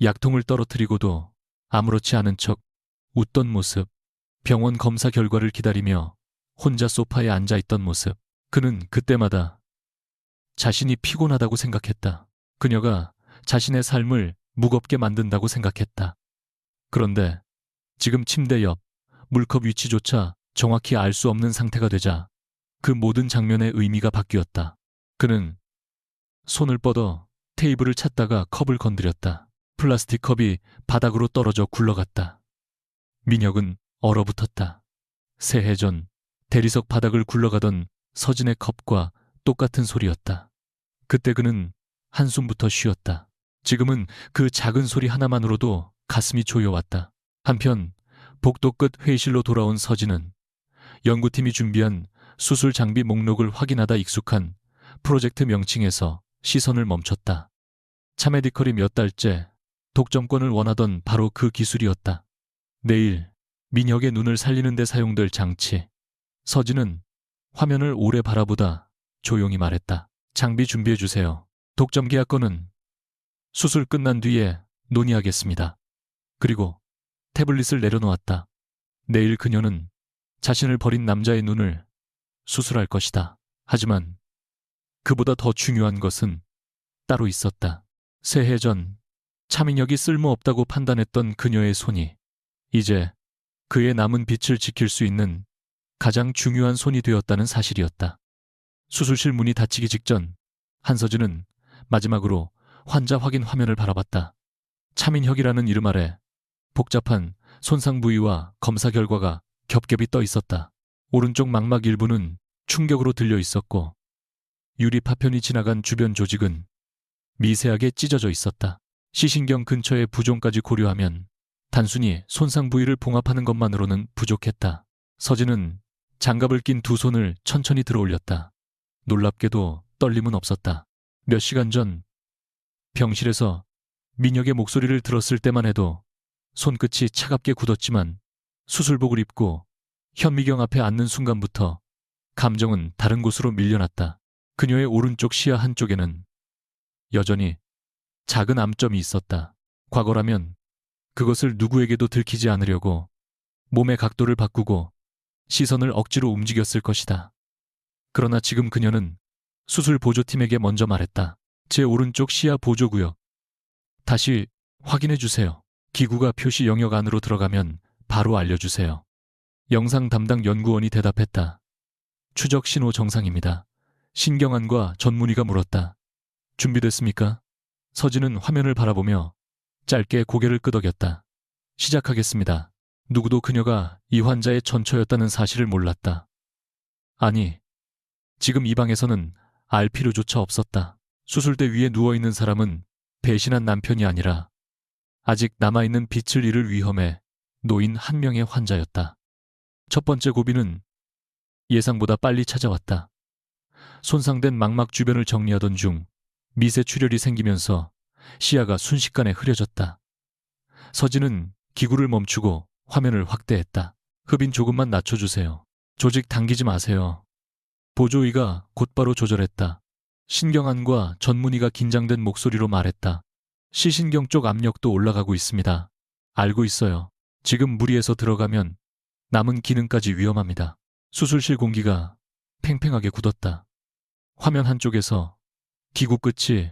약통을 떨어뜨리고도 아무렇지 않은 척 웃던 모습, 병원 검사 결과를 기다리며 혼자 소파에 앉아있던 모습. 그는 그때마다 자신이 피곤하다고 생각했다. 그녀가 자신의 삶을 무겁게 만든다고 생각했다. 그런데 지금 침대 옆 물컵 위치조차 정확히 알 수 없는 상태가 되자 그 모든 장면의 의미가 바뀌었다. 그는 손을 뻗어 테이블을 찾다가 컵을 건드렸다. 플라스틱 컵이 바닥으로 떨어져 굴러갔다. 민혁은 얼어붙었다. 새해 전 대리석 바닥을 굴러가던 서진의 컵과 똑같은 소리였다. 그때 그는 한숨부터 쉬었다. 지금은 그 작은 소리 하나만으로도 가슴이 조여왔다. 한편 복도 끝 회의실로 돌아온 서진은 연구팀이 준비한 수술 장비 목록을 확인하다 익숙한 프로젝트 명칭에서 시선을 멈췄다. 차메디컬이 몇 달째 독점권을 원하던 바로 그 기술이었다. 내일 민혁의 눈을 살리는 데 사용될 장치. 서진은 화면을 오래 바라보다 조용히 말했다. 장비 준비해 주세요. 독점 계약 건은 수술 끝난 뒤에 논의하겠습니다. 그리고 태블릿을 내려놓았다. 내일 그녀는 자신을 버린 남자의 눈을 수술할 것이다. 하지만 그보다 더 중요한 것은 따로 있었다. 새해 전 차민혁이 쓸모없다고 판단했던 그녀의 손이 이제 그의 남은 빛을 지킬 수 있는 가장 중요한 손이 되었다는 사실이었다. 수술실 문이 닫히기 직전 한서진은 마지막으로 환자 확인 화면을 바라봤다. 차민혁이라는 이름 아래 복잡한 손상 부위와 검사 결과가 겹겹이 떠 있었다. 오른쪽 망막 일부는 충격으로 들려 있었고 유리 파편이 지나간 주변 조직은 미세하게 찢어져 있었다. 시신경 근처의 부종까지 고려하면 단순히 손상 부위를 봉합하는 것만으로는 부족했다. 서진은 장갑을 낀 두 손을 천천히 들어올렸다. 놀랍게도 떨림은 없었다. 몇 시간 전 병실에서 민혁의 목소리를 들었을 때만 해도 손끝이 차갑게 굳었지만 수술복을 입고 현미경 앞에 앉는 순간부터 감정은 다른 곳으로 밀려났다. 그녀의 오른쪽 시야 한쪽에는 여전히 작은 암점이 있었다. 과거라면 그것을 누구에게도 들키지 않으려고 몸의 각도를 바꾸고 시선을 억지로 움직였을 것이다. 그러나 지금 그녀는 수술 보조팀에게 먼저 말했다. 제 오른쪽 시야 보조구역 다시 확인해 주세요. 기구가 표시 영역 안으로 들어가면 바로 알려주세요. 영상 담당 연구원이 대답했다. 추적 신호 정상입니다. 신경안과 전문의가 물었다. 준비됐습니까? 서진은 화면을 바라보며 짧게 고개를 끄덕였다. 시작하겠습니다. 누구도 그녀가 이 환자의 전처였다는 사실을 몰랐다. 아니, 지금 이 방에서는 알 필요조차 없었다. 수술대 위에 누워있는 사람은 배신한 남편이 아니라 아직 남아있는 빛을 잃을 위험에 놓인 한 명의 환자였다. 첫 번째 고비는 예상보다 빨리 찾아왔다. 손상된 망막 주변을 정리하던 중 미세 출혈이 생기면서 시야가 순식간에 흐려졌다. 서진은 기구를 멈추고 화면을 확대했다. 흡인 조금만 낮춰주세요. 조직 당기지 마세요. 보조의가 곧바로 조절했다. 신경안과 전문의가 긴장된 목소리로 말했다. 시신경 쪽 압력도 올라가고 있습니다. 알고 있어요. 지금 무리해서 들어가면 남은 기능까지 위험합니다. 수술실 공기가 팽팽하게 굳었다. 화면 한쪽에서 기구 끝이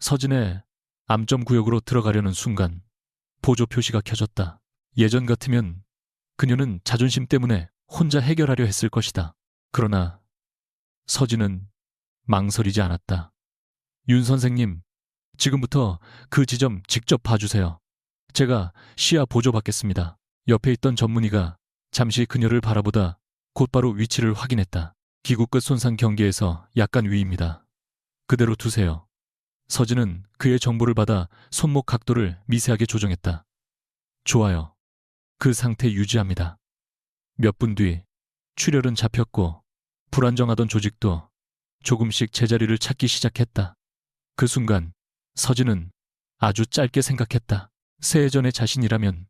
서진의 암점 구역으로 들어가려는 순간 보조 표시가 켜졌다. 예전 같으면 그녀는 자존심 때문에 혼자 해결하려 했을 것이다. 그러나 서진은 망설이지 않았다. 윤 선생님, 지금부터 그 지점 직접 봐주세요. 제가 시야 보조받겠습니다. 옆에 있던 전문의가 잠시 그녀를 바라보다 곧바로 위치를 확인했다. 기구 끝 손상 경계에서 약간 위입니다. 그대로 두세요. 서진은 그의 정보를 받아 손목 각도를 미세하게 조정했다. 좋아요. 그 상태 유지합니다. 몇 분 뒤 출혈은 잡혔고 불안정하던 조직도 조금씩 제자리를 찾기 시작했다. 그 순간 서진은 아주 짧게 생각했다. 새해 전의 자신이라면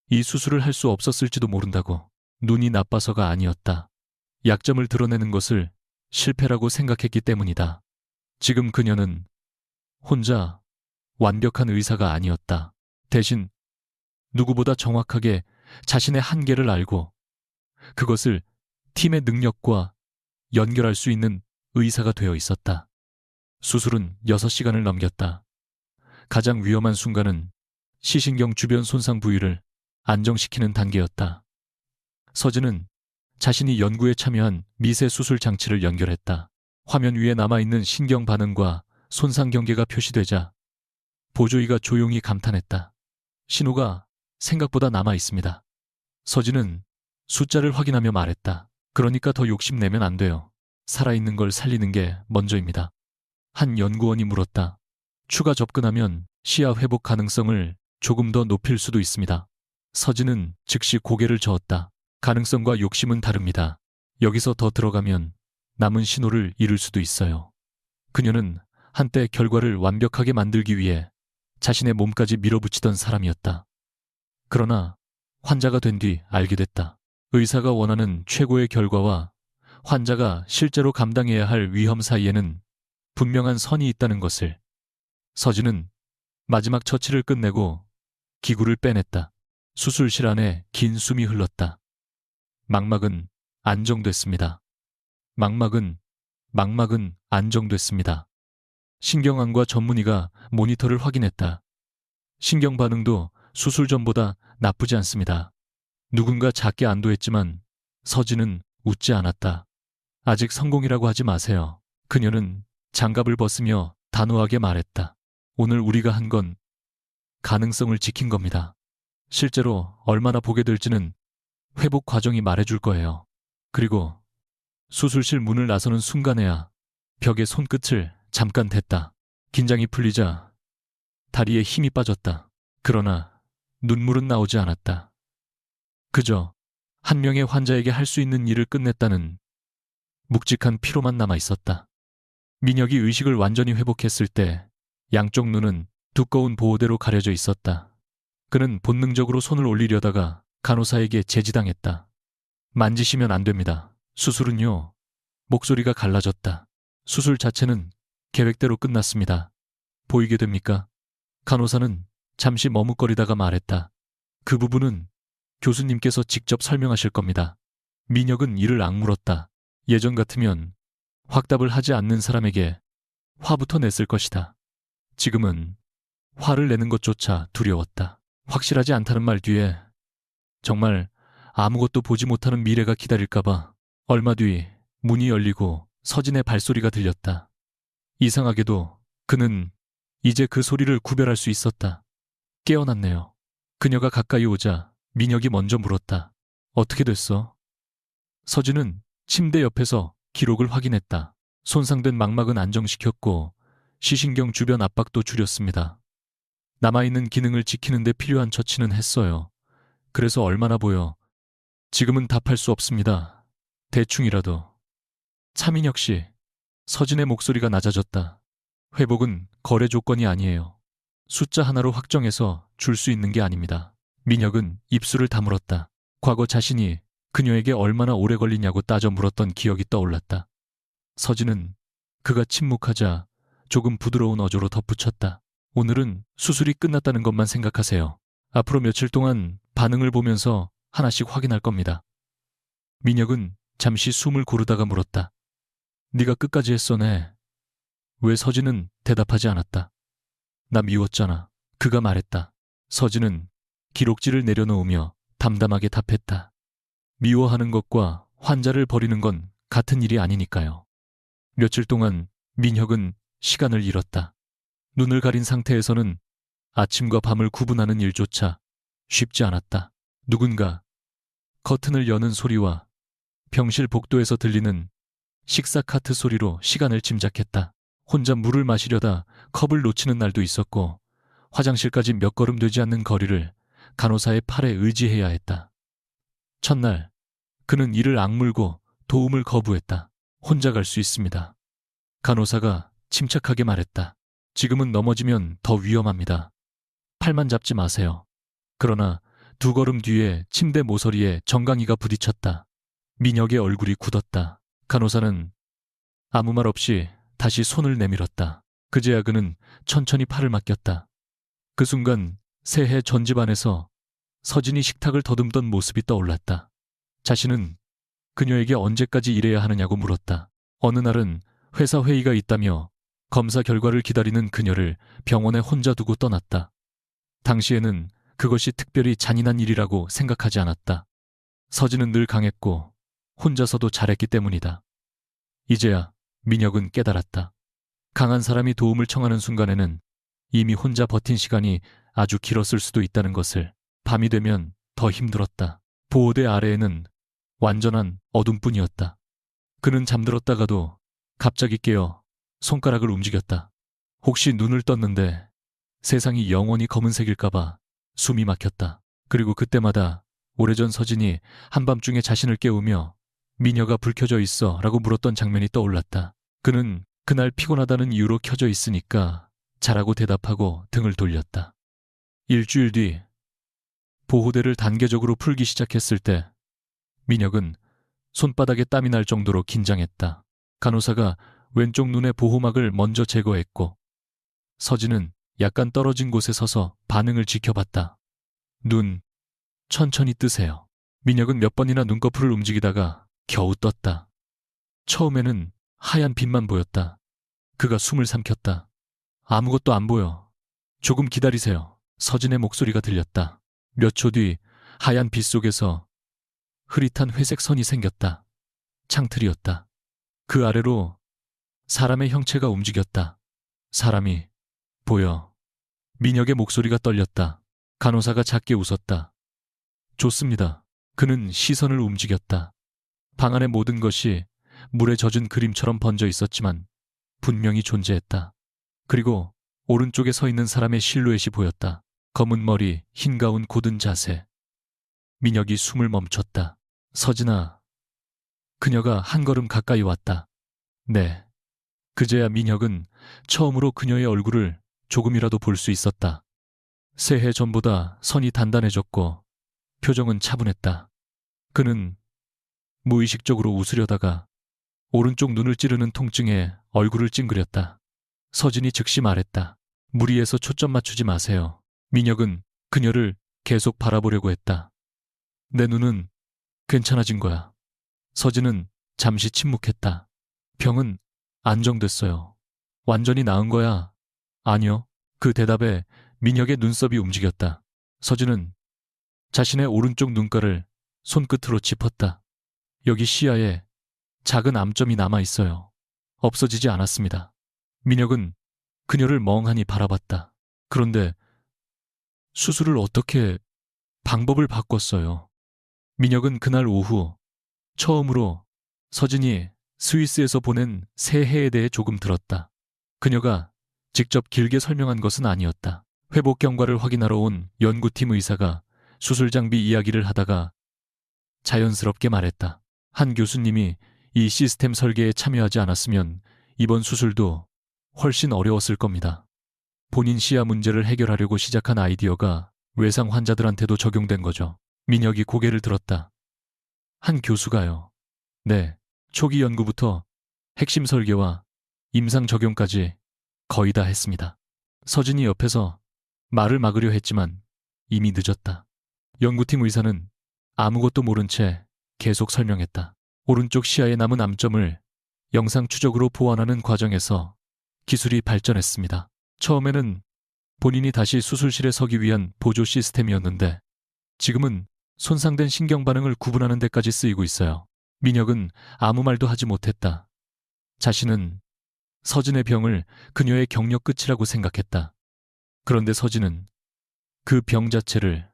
이 수술을 할 수 없었을지도 모른다고. 눈이 나빠서가 아니었다. 약점을 드러내는 것을 실패라고 생각했기 때문이다. 지금 그녀는 혼자 완벽한 의사가 아니었다. 대신 누구보다 정확하게 자신의 한계를 알고 그것을 팀의 능력과 연결할 수 있는 의사가 되어 있었다. 수술은 6시간을 넘겼다. 가장 위험한 순간은 시신경 주변 손상 부위를 안정시키는 단계였다. 서진은 자신이 연구에 참여한 미세 수술 장치를 연결했다. 화면 위에 남아있는 신경 반응과 손상 경계가 표시되자 보조의가 조용히 감탄했다. 신호가 생각보다 남아 있습니다. 서진은 숫자를 확인하며 말했다. 그러니까 더 욕심내면 안 돼요. 살아있는 걸 살리는 게 먼저입니다. 한 연구원이 물었다. 추가 접근하면 시야 회복 가능성을 조금 더 높일 수도 있습니다. 서진은 즉시 고개를 저었다. 가능성과 욕심은 다릅니다. 여기서 더 들어가면 남은 신호를 잃을 수도 있어요. 그녀는 한때 결과를 완벽하게 만들기 위해 자신의 몸까지 밀어붙이던 사람이었다. 그러나 환자가 된 뒤 알게 됐다. 의사가 원하는 최고의 결과와 환자가 실제로 감당해야 할 위험 사이에는 분명한 선이 있다는 것을. 서진은 마지막 처치를 끝내고 기구를 빼냈다. 수술실 안에 긴 숨이 흘렀다. 망막은 안정됐습니다. 망막은 안정됐습니다. 신경안과 전문의가 모니터를 확인했다. 신경 반응도 수술 전보다 나쁘지 않습니다. 누군가 작게 안도했지만 서진은 웃지 않았다. 아직 성공이라고 하지 마세요. 그녀는 장갑을 벗으며 단호하게 말했다. 오늘 우리가 한 건 가능성을 지킨 겁니다. 실제로 얼마나 보게 될지는 회복 과정이 말해줄 거예요. 그리고 수술실 문을 나서는 순간에야 벽에 손끝을 잠깐 댔다. 긴장이 풀리자 다리에 힘이 빠졌다. 그러나 눈물은 나오지 않았다. 그저 한 명의 환자에게 할 수 있는 일을 끝냈다는 묵직한 피로만 남아 있었다. 민혁이 의식을 완전히 회복했을 때 양쪽 눈은 두꺼운 보호대로 가려져 있었다. 그는 본능적으로 손을 올리려다가 간호사에게 제지당했다. 만지시면 안 됩니다. 수술은요. 목소리가 갈라졌다. 수술 자체는 계획대로 끝났습니다. 보이게 됩니까? 간호사는 잠시 머뭇거리다가 말했다. 그 부분은 교수님께서 직접 설명하실 겁니다. 민혁은 이를 악물었다. 예전 같으면 확답을 하지 않는 사람에게 화부터 냈을 것이다. 지금은 화를 내는 것조차 두려웠다. 확실하지 않다는 말 뒤에 정말 아무것도 보지 못하는 미래가 기다릴까봐. 얼마 뒤 문이 열리고 서진의 발소리가 들렸다. 이상하게도 그는 이제 그 소리를 구별할 수 있었다. 깨어났네요. 그녀가 가까이 오자 민혁이 먼저 물었다. 어떻게 됐어? 서진은 침대 옆에서 기록을 확인했다. 손상된 망막은 안정시켰고 시신경 주변 압박도 줄였습니다. 남아있는 기능을 지키는 데 필요한 처치는 했어요. 그래서 얼마나 보여? 지금은 답할 수 없습니다. 대충이라도. 차민혁 씨, 서진의 목소리가 낮아졌다. 회복은 거래 조건이 아니에요. 숫자 하나로 확정해서 줄 수 있는 게 아닙니다. 민혁은 입술을 다물었다. 과거 자신이 그녀에게 얼마나 오래 걸리냐고 따져 물었던 기억이 떠올랐다. 서진은 그가 침묵하자 조금 부드러운 어조로 덧붙였다. 오늘은 수술이 끝났다는 것만 생각하세요. 앞으로 며칠 동안 반응을 보면서 하나씩 확인할 겁니다. 민혁은 잠시 숨을 고르다가 물었다. 네가 끝까지 했어네. 왜? 서진은 대답하지 않았다. 나 미웠잖아. 그가 말했다. 서진은 기록지를 내려놓으며 담담하게 답했다. 미워하는 것과 환자를 버리는 건 같은 일이 아니니까요. 며칠 동안 민혁은 시간을 잃었다. 눈을 가린 상태에서는 아침과 밤을 구분하는 일조차 쉽지 않았다. 누군가 커튼을 여는 소리와 병실 복도에서 들리는 식사 카트 소리로 시간을 짐작했다. 혼자 물을 마시려다 컵을 놓치는 날도 있었고 화장실까지 몇 걸음 되지 않는 거리를 간호사의 팔에 의지해야 했다. 첫날 그는 이를 악물고 도움을 거부했다. 혼자 갈 수 있습니다. 간호사가 침착하게 말했다. 지금은 넘어지면 더 위험합니다. 팔만 잡지 마세요. 그러나 2걸음 뒤에 침대 모서리에 정강이가 부딪혔다. 민혁의 얼굴이 굳었다. 간호사는 아무 말 없이 다시 손을 내밀었다. 그제야 그는 천천히 팔을 맡겼다. 그 순간 새해 전집안에서 서진이 식탁을 더듬던 모습이 떠올랐다. 자신은 그녀에게 언제까지 일해야 하느냐고 물었다. 어느 날은 회사 회의가 있다며 검사 결과를 기다리는 그녀를 병원에 혼자 두고 떠났다. 당시에는 그것이 특별히 잔인한 일이라고 생각하지 않았다. 서진은 늘 강했고 혼자서도 잘했기 때문이다. 이제야 민혁은 깨달았다. 강한 사람이 도움을 청하는 순간에는 이미 혼자 버틴 시간이 아주 길었을 수도 있다는 것을. 밤이 되면 더 힘들었다. 보호대 아래에는 완전한 어둠뿐이었다. 그는 잠들었다가도 갑자기 깨어 손가락을 움직였다. 혹시 눈을 떴는데 세상이 영원히 검은색일까봐 숨이 막혔다. 그리고 그때마다 오래전 서진이 한밤중에 자신을 깨우며 미녀가 불 켜져 있어 라고 물었던 장면이 떠올랐다. 그는 그날 피곤하다는 이유로 켜져 있으니까 자라고 대답하고 등을 돌렸다. 일주일 뒤 보호대를 단계적으로 풀기 시작했을 때 민혁은 손바닥에 땀이 날 정도로 긴장했다. 간호사가 왼쪽 눈의 보호막을 먼저 제거했고 서진은 약간 떨어진 곳에 서서 반응을 지켜봤다. 눈, 천천히 뜨세요. 민혁은 몇 번이나 눈꺼풀을 움직이다가 겨우 떴다. 처음에는 하얀 빛만 보였다. 그가 숨을 삼켰다. 아무것도 안 보여. 조금 기다리세요. 서진의 목소리가 들렸다. 몇 초 뒤 하얀 빛 속에서 흐릿한 회색 선이 생겼다. 창틀이었다. 그 아래로 사람의 형체가 움직였다. 사람이 보여. 민혁의 목소리가 떨렸다. 간호사가 작게 웃었다. 좋습니다. 그는 시선을 움직였다. 방 안의 모든 것이 물에 젖은 그림처럼 번져 있었지만 분명히 존재했다. 그리고 오른쪽에 서 있는 사람의 실루엣이 보였다. 검은 머리, 흰 가운 곧은 자세. 민혁이 숨을 멈췄다. 서진아. 그녀가 한 걸음 가까이 왔다. 네. 그제야 민혁은 처음으로 그녀의 얼굴을 조금이라도 볼 수 있었다. 새해 전보다 선이 단단해졌고 표정은 차분했다. 그는 무의식적으로 웃으려다가 오른쪽 눈을 찌르는 통증에 얼굴을 찡그렸다. 서진이 즉시 말했다. 무리해서 초점 맞추지 마세요. 민혁은 그녀를 계속 바라보려고 했다. 내 눈은 괜찮아진 거야. 서진은 잠시 침묵했다. 병은 안정됐어요. 완전히 나은 거야. 아니요. 그 대답에 민혁의 눈썹이 움직였다. 서진은 자신의 오른쪽 눈가를 손끝으로 짚었다. 여기 시야에 작은 암점이 남아 있어요. 없어지지 않았습니다. 민혁은 그녀를 멍하니 바라봤다. 그런데 수술을 어떻게 방법을 바꿨어요. 민혁은 그날 오후 처음으로 서진이 스위스에서 보낸 새해에 대해 조금 들었다. 그녀가 직접 길게 설명한 것은 아니었다. 회복 경과를 확인하러 온 연구팀 의사가 수술 장비 이야기를 하다가 자연스럽게 말했다. 한 교수님이 이 시스템 설계에 참여하지 않았으면 이번 수술도 훨씬 어려웠을 겁니다. 본인 시야 문제를 해결하려고 시작한 아이디어가 외상 환자들한테도 적용된 거죠. 민혁이 고개를 들었다. 한 교수가요. 네, 초기 연구부터 핵심 설계와 임상 적용까지 거의 다 했습니다. 서진이 옆에서 말을 막으려 했지만 이미 늦었다. 연구팀 의사는 아무것도 모른 채 계속 설명했다. 오른쪽 시야에 남은 암점을 영상 추적으로 보완하는 과정에서 기술이 발전했습니다. 처음에는 본인이 다시 수술실에 서기 위한 보조 시스템이었는데 지금은 손상된 신경 반응을 구분하는 데까지 쓰이고 있어요. 민혁은 아무 말도 하지 못했다. 자신은 서진의 병을 그녀의 경력 끝이라고 생각했다. 그런데 서진은 그 병 자체를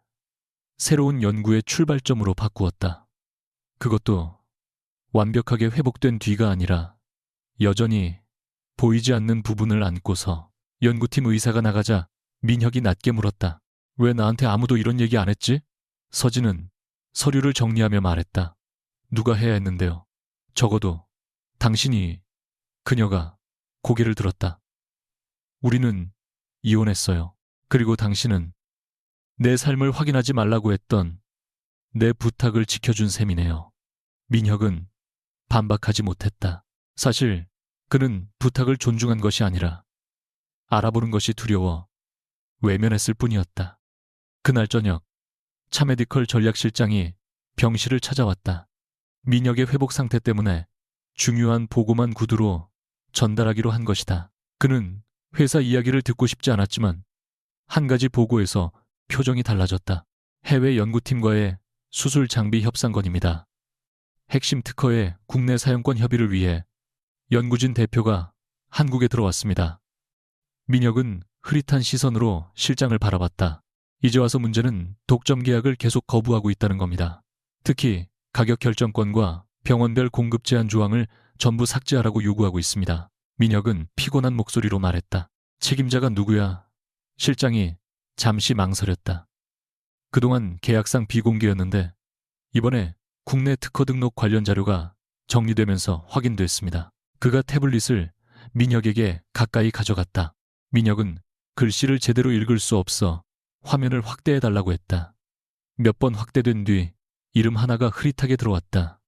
새로운 연구의 출발점으로 바꾸었다. 그것도 완벽하게 회복된 뒤가 아니라 여전히 보이지 않는 부분을 안고서 연구팀 의사가 나가자 민혁이 낮게 물었다. 왜 나한테 아무도 이런 얘기 안 했지? 서진은 서류를 정리하며 말했다. 누가 해야 했는데요. 적어도 당신이. 그녀가 고개를 들었다. 우리는 이혼했어요. 그리고 당신은 내 삶을 확인하지 말라고 했던 내 부탁을 지켜준 셈이네요. 민혁은 반박하지 못했다. 사실 그는 부탁을 존중한 것이 아니라 알아보는 것이 두려워 외면했을 뿐이었다. 그날 저녁 차메디컬 전략실장이 병실을 찾아왔다. 민혁의 회복 상태 때문에 중요한 보고만 구두로 전달하기로 한 것이다. 그는 회사 이야기를 듣고 싶지 않았지만 한 가지 보고에서 표정이 달라졌다. 해외 연구팀과의 수술 장비 협상건입니다. 핵심 특허의 국내 사용권 협의를 위해 연구진 대표가 한국에 들어왔습니다. 민혁은 흐릿한 시선으로 실장을 바라봤다. 이제 와서 문제는 독점 계약을 계속 거부하고 있다는 겁니다. 특히 가격 결정권과 병원별 공급 제한 조항을 전부 삭제하라고 요구하고 있습니다. 민혁은 피곤한 목소리로 말했다. 책임자가 누구야? 실장이 잠시 망설였다. 그동안 계약상 비공개였는데 이번에 국내 특허 등록 관련 자료가 정리되면서 확인됐습니다. 그가 태블릿을 민혁에게 가까이 가져갔다. 민혁은 글씨를 제대로 읽을 수 없어 화면을 확대해달라고 했다. 몇 번 확대된 뒤 이름 하나가 흐릿하게 들어왔다.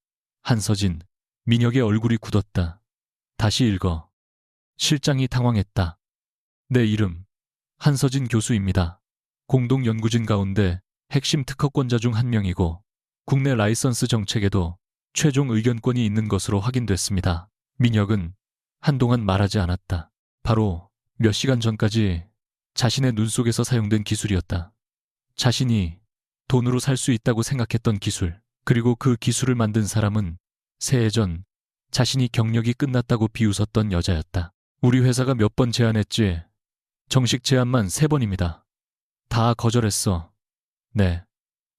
한서진. 민혁의 얼굴이 굳었다. 다시 읽어. 실장이 당황했다. 내 이름 한서진 교수입니다. 공동연구진 가운데 핵심 특허권자 중 한 명이고 국내 라이선스 정책에도 최종 의견권이 있는 것으로 확인됐습니다. 민혁은 한동안 말하지 않았다. 바로 몇 시간 전까지 자신의 눈 속에서 사용된 기술이었다. 자신이 돈으로 살 수 있다고 생각했던 기술. 그리고 그 기술을 만든 사람은 새해 전 자신이 경력이 끝났다고 비웃었던 여자였다. 우리 회사가 몇 번 제안했지. 정식 제안만 3번입니다. 다 거절했어. 네.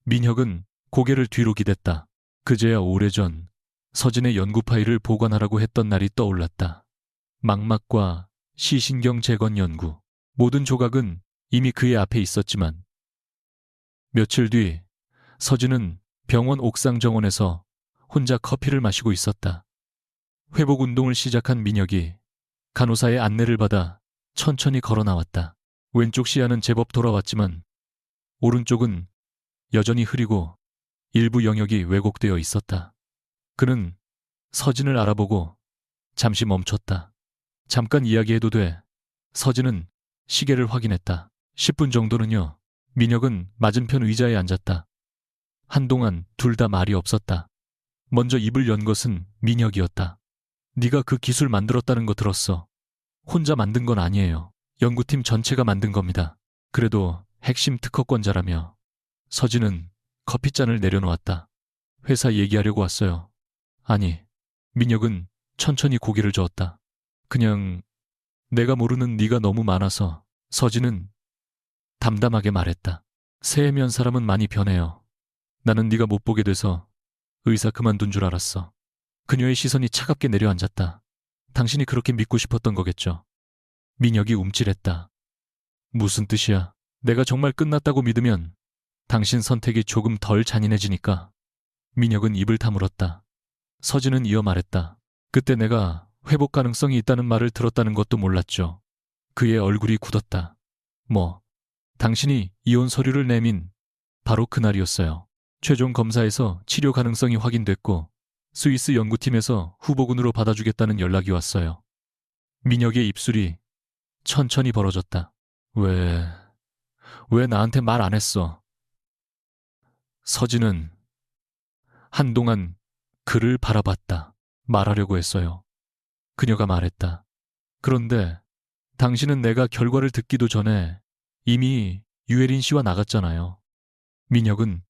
민혁은 고개를 뒤로 기댔다. 그제야 오래전 서진의 연구 파일을 보관하라고 했던 날이 떠올랐다. 망막과 시신경 재건 연구. 모든 조각은 이미 그의 앞에 있었지만 며칠 뒤 서진은 병원 옥상 정원에서 혼자 커피를 마시고 있었다. 회복 운동을 시작한 민혁이 간호사의 안내를 받아 천천히 걸어 나왔다. 왼쪽 시야는 제법 돌아왔지만 오른쪽은 여전히 흐리고 일부 영역이 왜곡되어 있었다. 그는 서진을 알아보고 잠시 멈췄다. 잠깐 이야기해도 돼. 서진은 시계를 확인했다. 10분 정도는요. 민혁은 맞은편 의자에 앉았다. 한동안 둘 다 말이 없었다. 먼저 입을 연 것은 민혁이었다. 네가 그 기술 만들었다는 거 들었어. 혼자 만든 건 아니에요. 연구팀 전체가 만든 겁니다. 그래도 핵심 특허권자라며. 서진은 커피잔을 내려놓았다. 회사 얘기하려고 왔어요. 아니, 민혁은 천천히 고개를 저었다. 그냥 내가 모르는 네가 너무 많아서. 서진은 담담하게 말했다. 새해면 사람은 많이 변해요. 나는 네가 못 보게 돼서 의사 그만둔 줄 알았어. 그녀의 시선이 차갑게 내려앉았다. 당신이 그렇게 믿고 싶었던 거겠죠. 민혁이 움찔했다. 무슨 뜻이야? 내가 정말 끝났다고 믿으면 당신 선택이 조금 덜 잔인해지니까. 민혁은 입을 다물었다. 서진은 이어 말했다. 그때 내가 회복 가능성이 있다는 말을 들었다는 것도 몰랐죠. 그의 얼굴이 굳었다. 당신이 이혼 서류를 내민 바로 그날이었어요. 최종 검사에서 치료 가능성이 확인됐고 스위스 연구팀에서 후보군으로 받아주겠다는 연락이 왔어요. 민혁의 입술이 천천히 벌어졌다. 왜 나한테 말 안 했어? 서진은 한동안 그를 바라봤다. 말하려고 했어요. 그녀가 말했다. 그런데 당신은 내가 결과를 듣기도 전에 이미 유혜린 씨와 나갔잖아요. 민혁은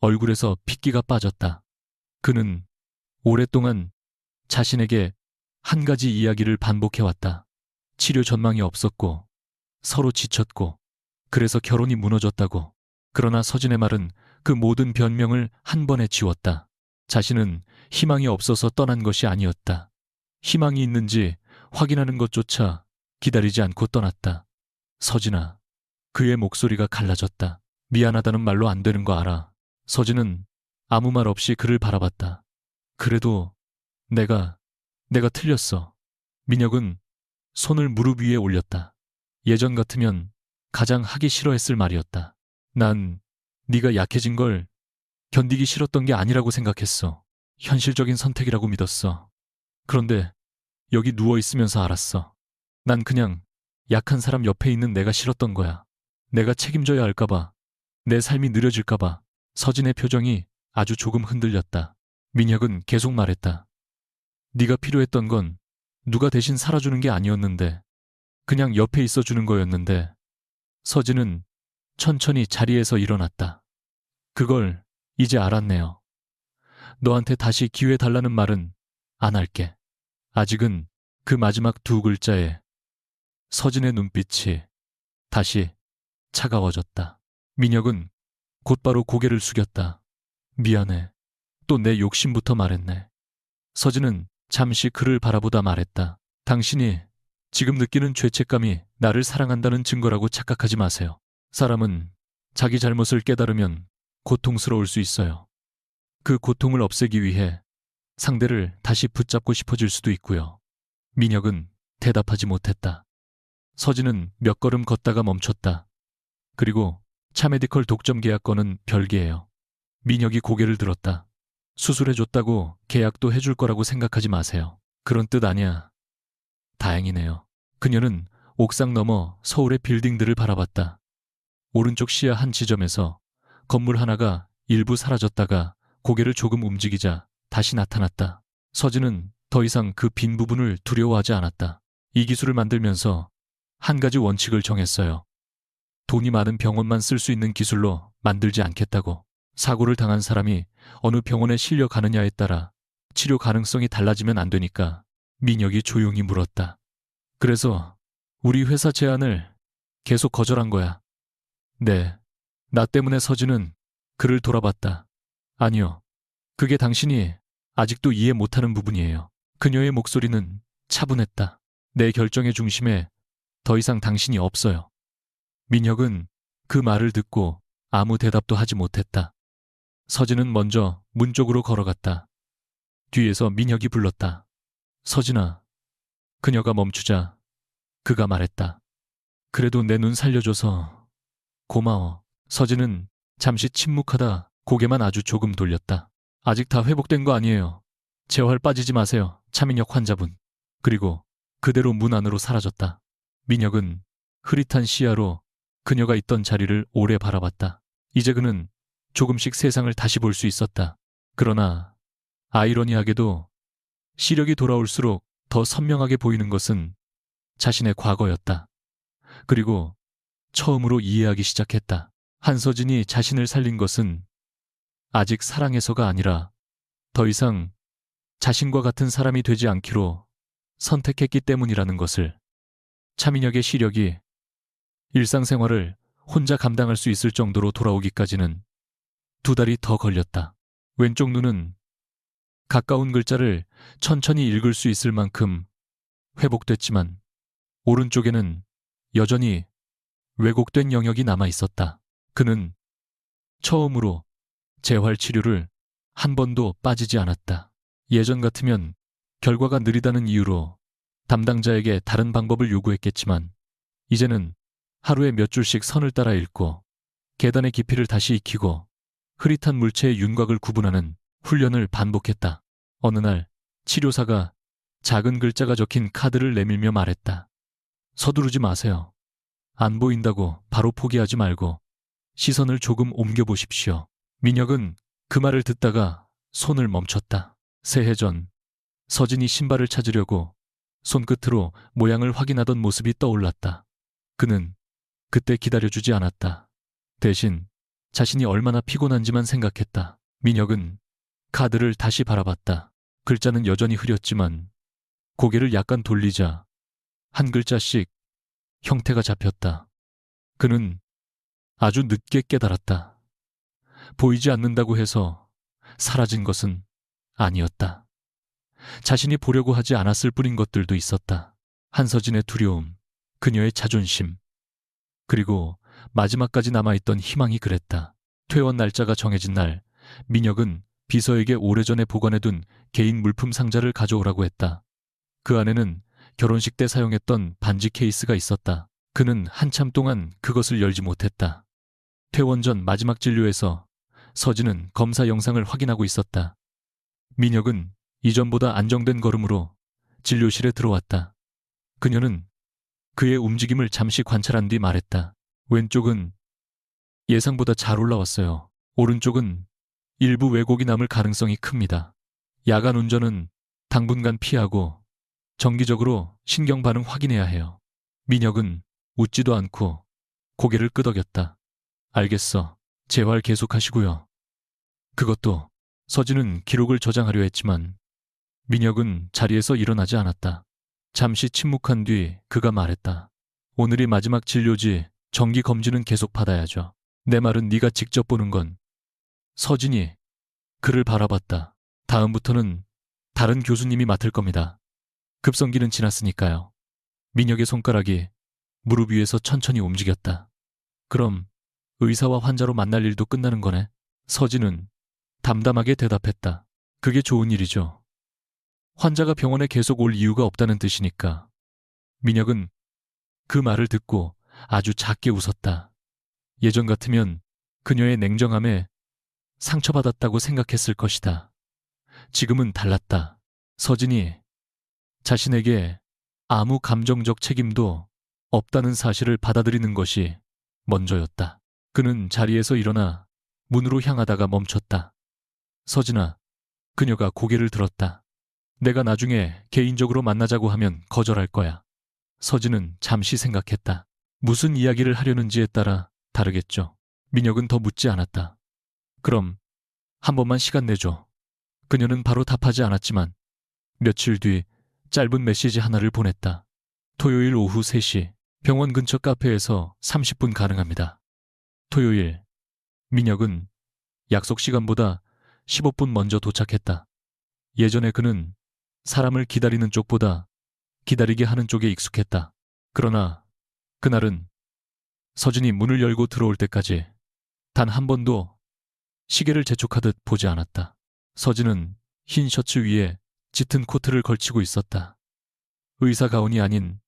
얼굴에서 핏기가 빠졌다. 그는 오랫동안 자신에게 한 가지 이야기를 반복해왔다. 치료 전망이 없었고 서로 지쳤고 그래서 결혼이 무너졌다고. 그러나 서진의 말은 그 모든 변명을 한 번에 지웠다. 자신은 희망이 없어서 떠난 것이 아니었다. 희망이 있는지 확인하는 것조차 기다리지 않고 떠났다. 서진아. 그의 목소리가 갈라졌다. 미안하다는 말로 안 되는 거 알아. 서진은 아무 말 없이 그를 바라봤다. 그래도 내가 틀렸어. 민혁은 손을 무릎 위에 올렸다. 예전 같으면 가장 하기 싫어했을 말이었다. 난 네가 약해진 걸 견디기 싫었던 게 아니라고 생각했어. 현실적인 선택이라고 믿었어. 그런데 여기 누워 있으면서 알았어. 난 그냥 약한 사람 옆에 있는 내가 싫었던 거야. 내가 책임져야 할까봐, 내 삶이 느려질까봐. 서진의 표정이 아주 조금 흔들렸다. 민혁은 계속 말했다. 네가 필요했던 건 누가 대신 살아주는 게 아니었는데, 그냥 옆에 있어주는 거였는데. 서진은 천천히 자리에서 일어났다. 그걸 이제 알았네요. 너한테 다시 기회 달라는 말은 안 할게. 아직은 그 마지막 두 글자에 서진의 눈빛이 다시 차가워졌다. 민혁은 곧바로 고개를 숙였다. 미안해. 또 내 욕심부터 말했네. 서진은 잠시 그를 바라보다 말했다. 당신이 지금 느끼는 죄책감이 나를 사랑한다는 증거라고 착각하지 마세요. 사람은 자기 잘못을 깨달으면 고통스러울 수 있어요. 그 고통을 없애기 위해 상대를 다시 붙잡고 싶어질 수도 있고요. 민혁은 대답하지 못했다. 서진은 몇 걸음 걷다가 멈췄다. 그리고 차메디컬 독점 계약건은 별개예요. 민혁이 고개를 들었다. 수술해줬다고 계약도 해줄 거라고 생각하지 마세요. 그런 뜻 아니야. 다행이네요. 그녀는 옥상 너머 서울의 빌딩들을 바라봤다. 오른쪽 시야 한 지점에서 건물 하나가 일부 사라졌다가 고개를 조금 움직이자 다시 나타났다. 서진은 더 이상 그 빈 부분을 두려워하지 않았다. 이 기술을 만들면서 한 가지 원칙을 정했어요. 돈이 많은 병원만 쓸 수 있는 기술로 만들지 않겠다고. 사고를 당한 사람이 어느 병원에 실려가느냐에 따라 치료 가능성이 달라지면 안 되니까. 민혁이 조용히 물었다. 그래서 우리 회사 제안을 계속 거절한 거야. 네. 나 때문에 서진은 그를 돌아봤다. 아니요. 그게 당신이 아직도 이해 못하는 부분이에요. 그녀의 목소리는 차분했다. 내 결정의 중심에 더 이상 당신이 없어요. 민혁은 그 말을 듣고 아무 대답도 하지 못했다. 서진은 먼저 문 쪽으로 걸어갔다. 뒤에서 민혁이 불렀다. 서진아. 그녀가 멈추자 그가 말했다. 그래도 내 눈 살려줘서 고마워. 서진은 잠시 침묵하다 고개만 아주 조금 돌렸다. 아직 다 회복된 거 아니에요. 재활 빠지지 마세요. 차민혁 환자분. 그리고 그대로 문 안으로 사라졌다. 민혁은 흐릿한 시야로 그녀가 있던 자리를 오래 바라봤다. 이제 그는 조금씩 세상을 다시 볼 수 있었다. 그러나 아이러니하게도 시력이 돌아올수록 더 선명하게 보이는 것은 자신의 과거였다. 그리고 처음으로 이해하기 시작했다. 한서진이 자신을 살린 것은 아직 사랑해서가 아니라 더 이상 자신과 같은 사람이 되지 않기로 선택했기 때문이라는 것을. 차민혁의 시력이 일상생활을 혼자 감당할 수 있을 정도로 돌아오기까지는 2달이 더 걸렸다. 왼쪽 눈은 가까운 글자를 천천히 읽을 수 있을 만큼 회복됐지만 오른쪽에는 여전히 왜곡된 영역이 남아 있었다. 그는 처음으로 재활 치료를 한 번도 빠지지 않았다. 예전 같으면 결과가 느리다는 이유로 담당자에게 다른 방법을 요구했겠지만 이제는 하루에 몇 줄씩 선을 따라 읽고 계단의 깊이를 다시 익히고 흐릿한 물체의 윤곽을 구분하는 훈련을 반복했다. 어느 날 치료사가 작은 글자가 적힌 카드를 내밀며 말했다. 서두르지 마세요. 안 보인다고 바로 포기하지 말고 시선을 조금 옮겨보십시오. 민혁은 그 말을 듣다가 손을 멈췄다. 새해 전 서진이 신발을 찾으려고 손끝으로 모양을 확인하던 모습이 떠올랐다. 그는 그때 기다려주지 않았다. 대신 자신이 얼마나 피곤한지만 생각했다. 민혁은 카드를 다시 바라봤다. 글자는 여전히 흐렸지만 고개를 약간 돌리자 한 글자씩 형태가 잡혔다. 그는 아주 늦게 깨달았다. 보이지 않는다고 해서 사라진 것은 아니었다. 자신이 보려고 하지 않았을 뿐인 것들도 있었다. 한서진의 두려움, 그녀의 자존심, 그리고 마지막까지 남아있던 희망이 그랬다. 퇴원 날짜가 정해진 날, 민혁은 비서에게 오래전에 보관해둔 개인 물품 상자를 가져오라고 했다. 그 안에는 결혼식 때 사용했던 반지 케이스가 있었다. 그는 한참 동안 그것을 열지 못했다. 퇴원 전 마지막 진료에서 서진은 검사 영상을 확인하고 있었다. 민혁은 이전보다 안정된 걸음으로 진료실에 들어왔다. 그녀는 그의 움직임을 잠시 관찰한 뒤 말했다. 왼쪽은 예상보다 잘 올라왔어요. 오른쪽은 일부 왜곡이 남을 가능성이 큽니다. 야간 운전은 당분간 피하고 정기적으로 신경 반응 확인해야 해요. 민혁은 웃지도 않고 고개를 끄덕였다. 알겠어. 재활 계속하시고요. 그것도 서진은 기록을 저장하려 했지만 민혁은 자리에서 일어나지 않았다. 잠시 침묵한 뒤 그가 말했다. 오늘이 마지막 진료지 정기 검진은 계속 받아야죠. 내 말은 네가 직접 보는 건. 서진이 그를 바라봤다. 다음부터는 다른 교수님이 맡을 겁니다. 급성기는 지났으니까요. 민혁의 손가락이 무릎 위에서 천천히 움직였다. 그럼 의사와 환자로 만날 일도 끝나는 거네. 서진은 담담하게 대답했다. 그게 좋은 일이죠. 환자가 병원에 계속 올 이유가 없다는 뜻이니까. 민혁은 그 말을 듣고 아주 작게 웃었다. 예전 같으면 그녀의 냉정함에 상처받았다고 생각했을 것이다. 지금은 달랐다. 서진이 자신에게 아무 감정적 책임도 없다는 사실을 받아들이는 것이 먼저였다. 그는 자리에서 일어나 문으로 향하다가 멈췄다. 서진아, 그녀가 고개를 들었다. 내가 나중에 개인적으로 만나자고 하면 거절할 거야. 서진은 잠시 생각했다. 무슨 이야기를 하려는지에 따라 다르겠죠. 민혁은 더 묻지 않았다. 그럼 한 번만 시간 내줘. 그녀는 바로 답하지 않았지만 며칠 뒤 짧은 메시지 하나를 보냈다. 토요일 오후 3시 병원 근처 카페에서 30분 가능합니다. 토요일 민혁은 약속 시간보다 15분 먼저 도착했다. 예전에 그는 사람을 기다리는 쪽보다 기다리게 하는 쪽에 익숙했다. 그러나 그날은 서진이 문을 열고 들어올 때까지 단 한 번도 시계를 재촉하듯 보지 않았다. 서진은 흰 셔츠 위에 짙은 코트를 걸치고 있었다. 의사 가운이 아닌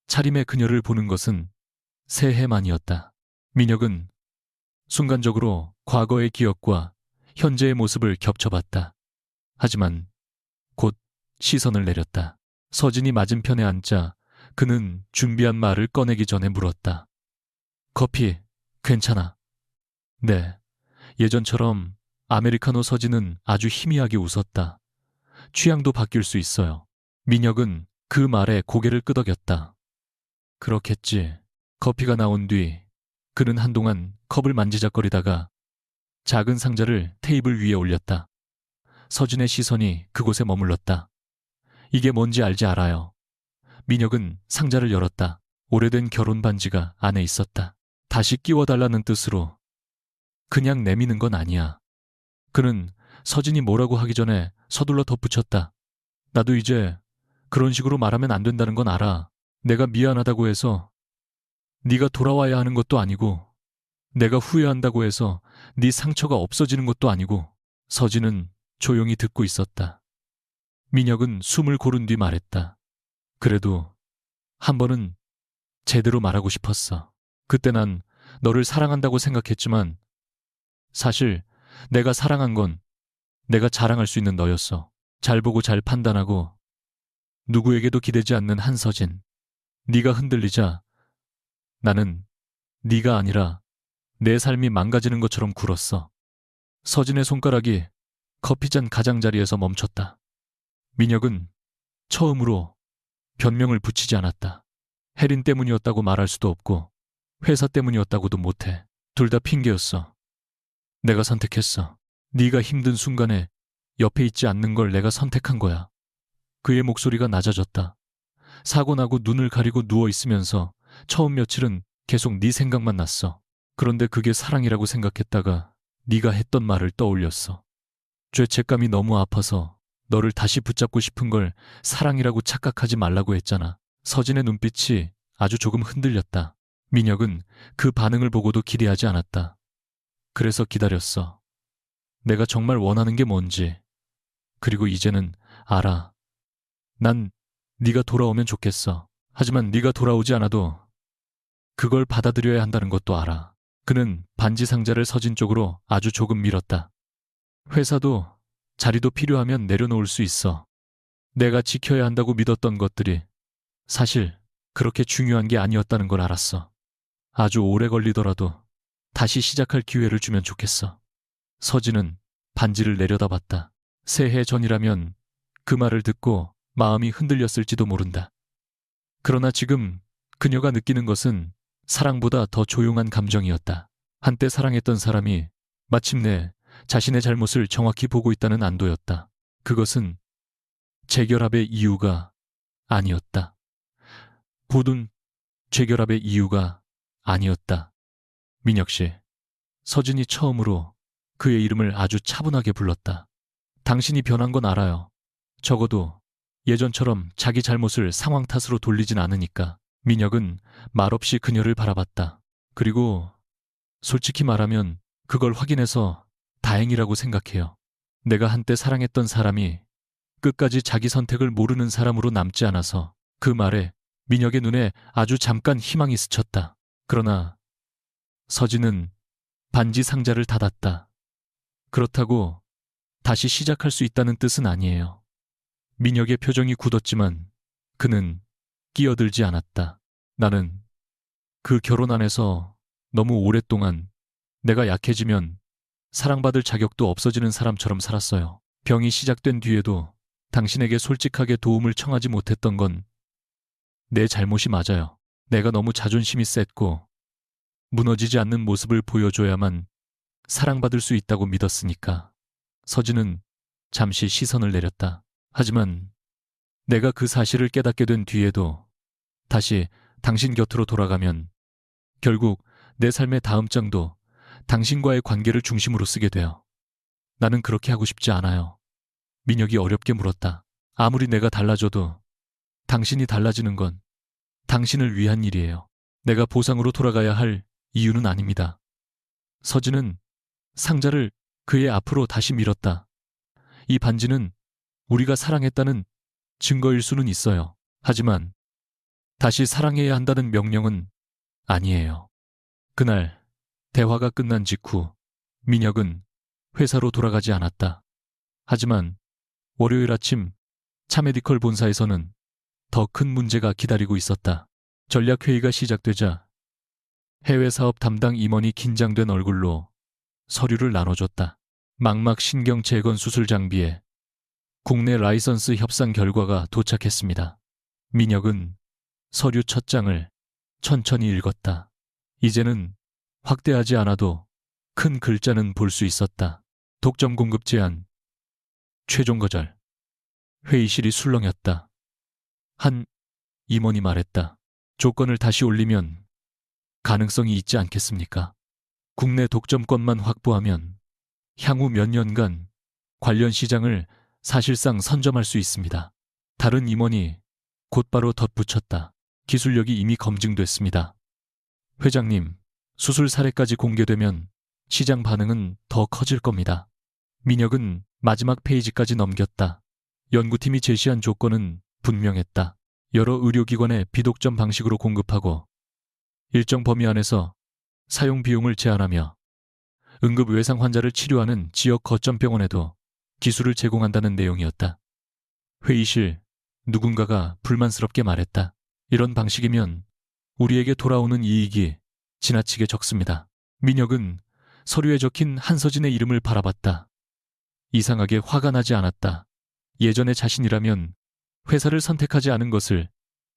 차림의 그녀를 보는 것은 새해만이었다. 민혁은 순간적으로 과거의 기억과 현재의 모습을 겹쳐봤다. 하지만 곧 시선을 내렸다. 서진이 맞은편에 앉자 그는 준비한 말을 꺼내기 전에 물었다. 커피 괜찮아? 네. 예전처럼 아메리카노. 서진은 아주 희미하게 웃었다. 취향도 바뀔 수 있어요. 민혁은 그 말에 고개를 끄덕였다. 그렇겠지. 커피가 나온 뒤 그는 한동안 컵을 만지작거리다가 작은 상자를 테이블 위에 올렸다. 서진의 시선이 그곳에 머물렀다. 이게 뭔지 알아요. 민혁은 상자를 열었다. 오래된 결혼 반지가 안에 있었다. 다시 끼워달라는 뜻으로. 그냥 내미는 건 아니야. 그는 서진이 뭐라고 하기 전에 서둘러 덧붙였다. 나도 이제 그런 식으로 말하면 안 된다는 건 알아. 내가 미안하다고 해서 네가 돌아와야 하는 것도 아니고 내가 후회한다고 해서 네 상처가 없어지는 것도 아니고. 서진은 조용히 듣고 있었다. 민혁은 숨을 고른 뒤 말했다. 그래도 한 번은 제대로 말하고 싶었어. 그때 난 너를 사랑한다고 생각했지만 사실 내가 사랑한 건 내가 자랑할 수 있는 너였어. 잘 보고 잘 판단하고 누구에게도 기대지 않는 한서진. 네가 흔들리자 나는 네가 아니라 내 삶이 망가지는 것처럼 굴었어. 서진의 손가락이 커피잔 가장자리에서 멈췄다. 민혁은 처음으로 변명을 붙이지 않았다. 혜린 때문이었다고 말할 수도 없고 회사 때문이었다고도 못해. 둘 다 핑계였어. 내가 선택했어. 네가 힘든 순간에 옆에 있지 않는 걸 내가 선택한 거야. 그의 목소리가 낮아졌다. 사고 나고 눈을 가리고 누워있으면서 처음 며칠은 계속 네 생각만 났어. 그런데 그게 사랑이라고 생각했다가 네가 했던 말을 떠올렸어. 죄책감이 너무 아파서 너를 다시 붙잡고 싶은 걸 사랑이라고 착각하지 말라고 했잖아. 서진의 눈빛이 아주 조금 흔들렸다. 민혁은 그 반응을 보고도 기대하지 않았다. 그래서 기다렸어. 내가 정말 원하는 게 뭔지. 그리고 이제는 알아. 난 네가 돌아오면 좋겠어. 하지만 네가 돌아오지 않아도 그걸 받아들여야 한다는 것도 알아. 그는 반지 상자를 서진 쪽으로 아주 조금 밀었다. 회사도 자리도 필요하면 내려놓을 수 있어. 내가 지켜야 한다고 믿었던 것들이 사실 그렇게 중요한 게 아니었다는 걸 알았어. 아주 오래 걸리더라도 다시 시작할 기회를 주면 좋겠어. 서진은 반지를 내려다봤다. 새해 전이라면 그 말을 듣고 마음이 흔들렸을지도 모른다. 그러나 지금 그녀가 느끼는 것은 사랑보다 더 조용한 감정이었다. 한때 사랑했던 사람이 마침내 자신의 잘못을 정확히 보고 있다는 안도였다. 그것은 재결합의 이유가 아니었다. 부둔 재결합의 이유가 아니었다. 민혁 씨, 서진이 처음으로 그의 이름을 아주 차분하게 불렀다. 당신이 변한 건 알아요. 적어도 예전처럼 자기 잘못을 상황 탓으로 돌리진 않으니까. 민혁은 말없이 그녀를 바라봤다. 그리고 솔직히 말하면 그걸 확인해서 다행이라고 생각해요. 내가 한때 사랑했던 사람이 끝까지 자기 선택을 모르는 사람으로 남지 않아서. 그 말에 민혁의 눈에 아주 잠깐 희망이 스쳤다. 그러나 서진은 반지 상자를 닫았다. 그렇다고 다시 시작할 수 있다는 뜻은 아니에요. 민혁의 표정이 굳었지만 그는 끼어들지 않았다. 나는 그 결혼 안에서 너무 오랫동안 내가 약해지면 사랑받을 자격도 없어지는 사람처럼 살았어요. 병이 시작된 뒤에도 당신에게 솔직하게 도움을 청하지 못했던 건 내 잘못이 맞아요. 내가 너무 자존심이 셌고 무너지지 않는 모습을 보여줘야만 사랑받을 수 있다고 믿었으니까. 서진은 잠시 시선을 내렸다. 하지만 내가 그 사실을 깨닫게 된 뒤에도 다시 당신 곁으로 돌아가면 결국 내 삶의 다음 장도 당신과의 관계를 중심으로 쓰게 돼요. 나는 그렇게 하고 싶지 않아요. 민혁이 어렵게 물었다. 아무리 내가 달라져도 당신이 달라지는 건 당신을 위한 일이에요. 내가 보상으로 돌아가야 할 이유는 아닙니다. 서진은 상자를 그의 앞으로 다시 밀었다. 이 반지는 우리가 사랑했다는 증거일 수는 있어요. 하지만 다시 사랑해야 한다는 명령은 아니에요. 그날 대화가 끝난 직후 민혁은 회사로 돌아가지 않았다. 하지만 월요일 아침 차메디컬 본사에서는 더 큰 문제가 기다리고 있었다. 전략회의가 시작되자 해외 사업 담당 임원이 긴장된 얼굴로 서류를 나눠줬다. 망막 신경 재건 수술 장비에 국내 라이선스 협상 결과가 도착했습니다. 민혁은 서류 첫 장을 천천히 읽었다. 이제는 확대하지 않아도 큰 글자는 볼 수 있었다. 독점 공급 제한, 최종 거절. 회의실이 술렁였다. 한 임원이 말했다. 조건을 다시 올리면 가능성이 있지 않겠습니까? 국내 독점권만 확보하면 향후 몇 년간 관련 시장을 사실상 선점할 수 있습니다. 다른 임원이 곧바로 덧붙였다. 기술력이 이미 검증됐습니다. 회장님, 수술 사례까지 공개되면 시장 반응은 더 커질 겁니다. 민혁은 마지막 페이지까지 넘겼다. 연구팀이 제시한 조건은 분명했다. 여러 의료기관에 비독점 방식으로 공급하고 일정 범위 안에서 사용 비용을 제한하며 응급 외상 환자를 치료하는 지역 거점 병원에도 기술을 제공한다는 내용이었다. 회의실 누군가가 불만스럽게 말했다. 이런 방식이면 우리에게 돌아오는 이익이 지나치게 적습니다. 민혁은 서류에 적힌 한서진의 이름을 바라봤다. 이상하게 화가 나지 않았다. 예전의 자신이라면 회사를 선택하지 않은 것을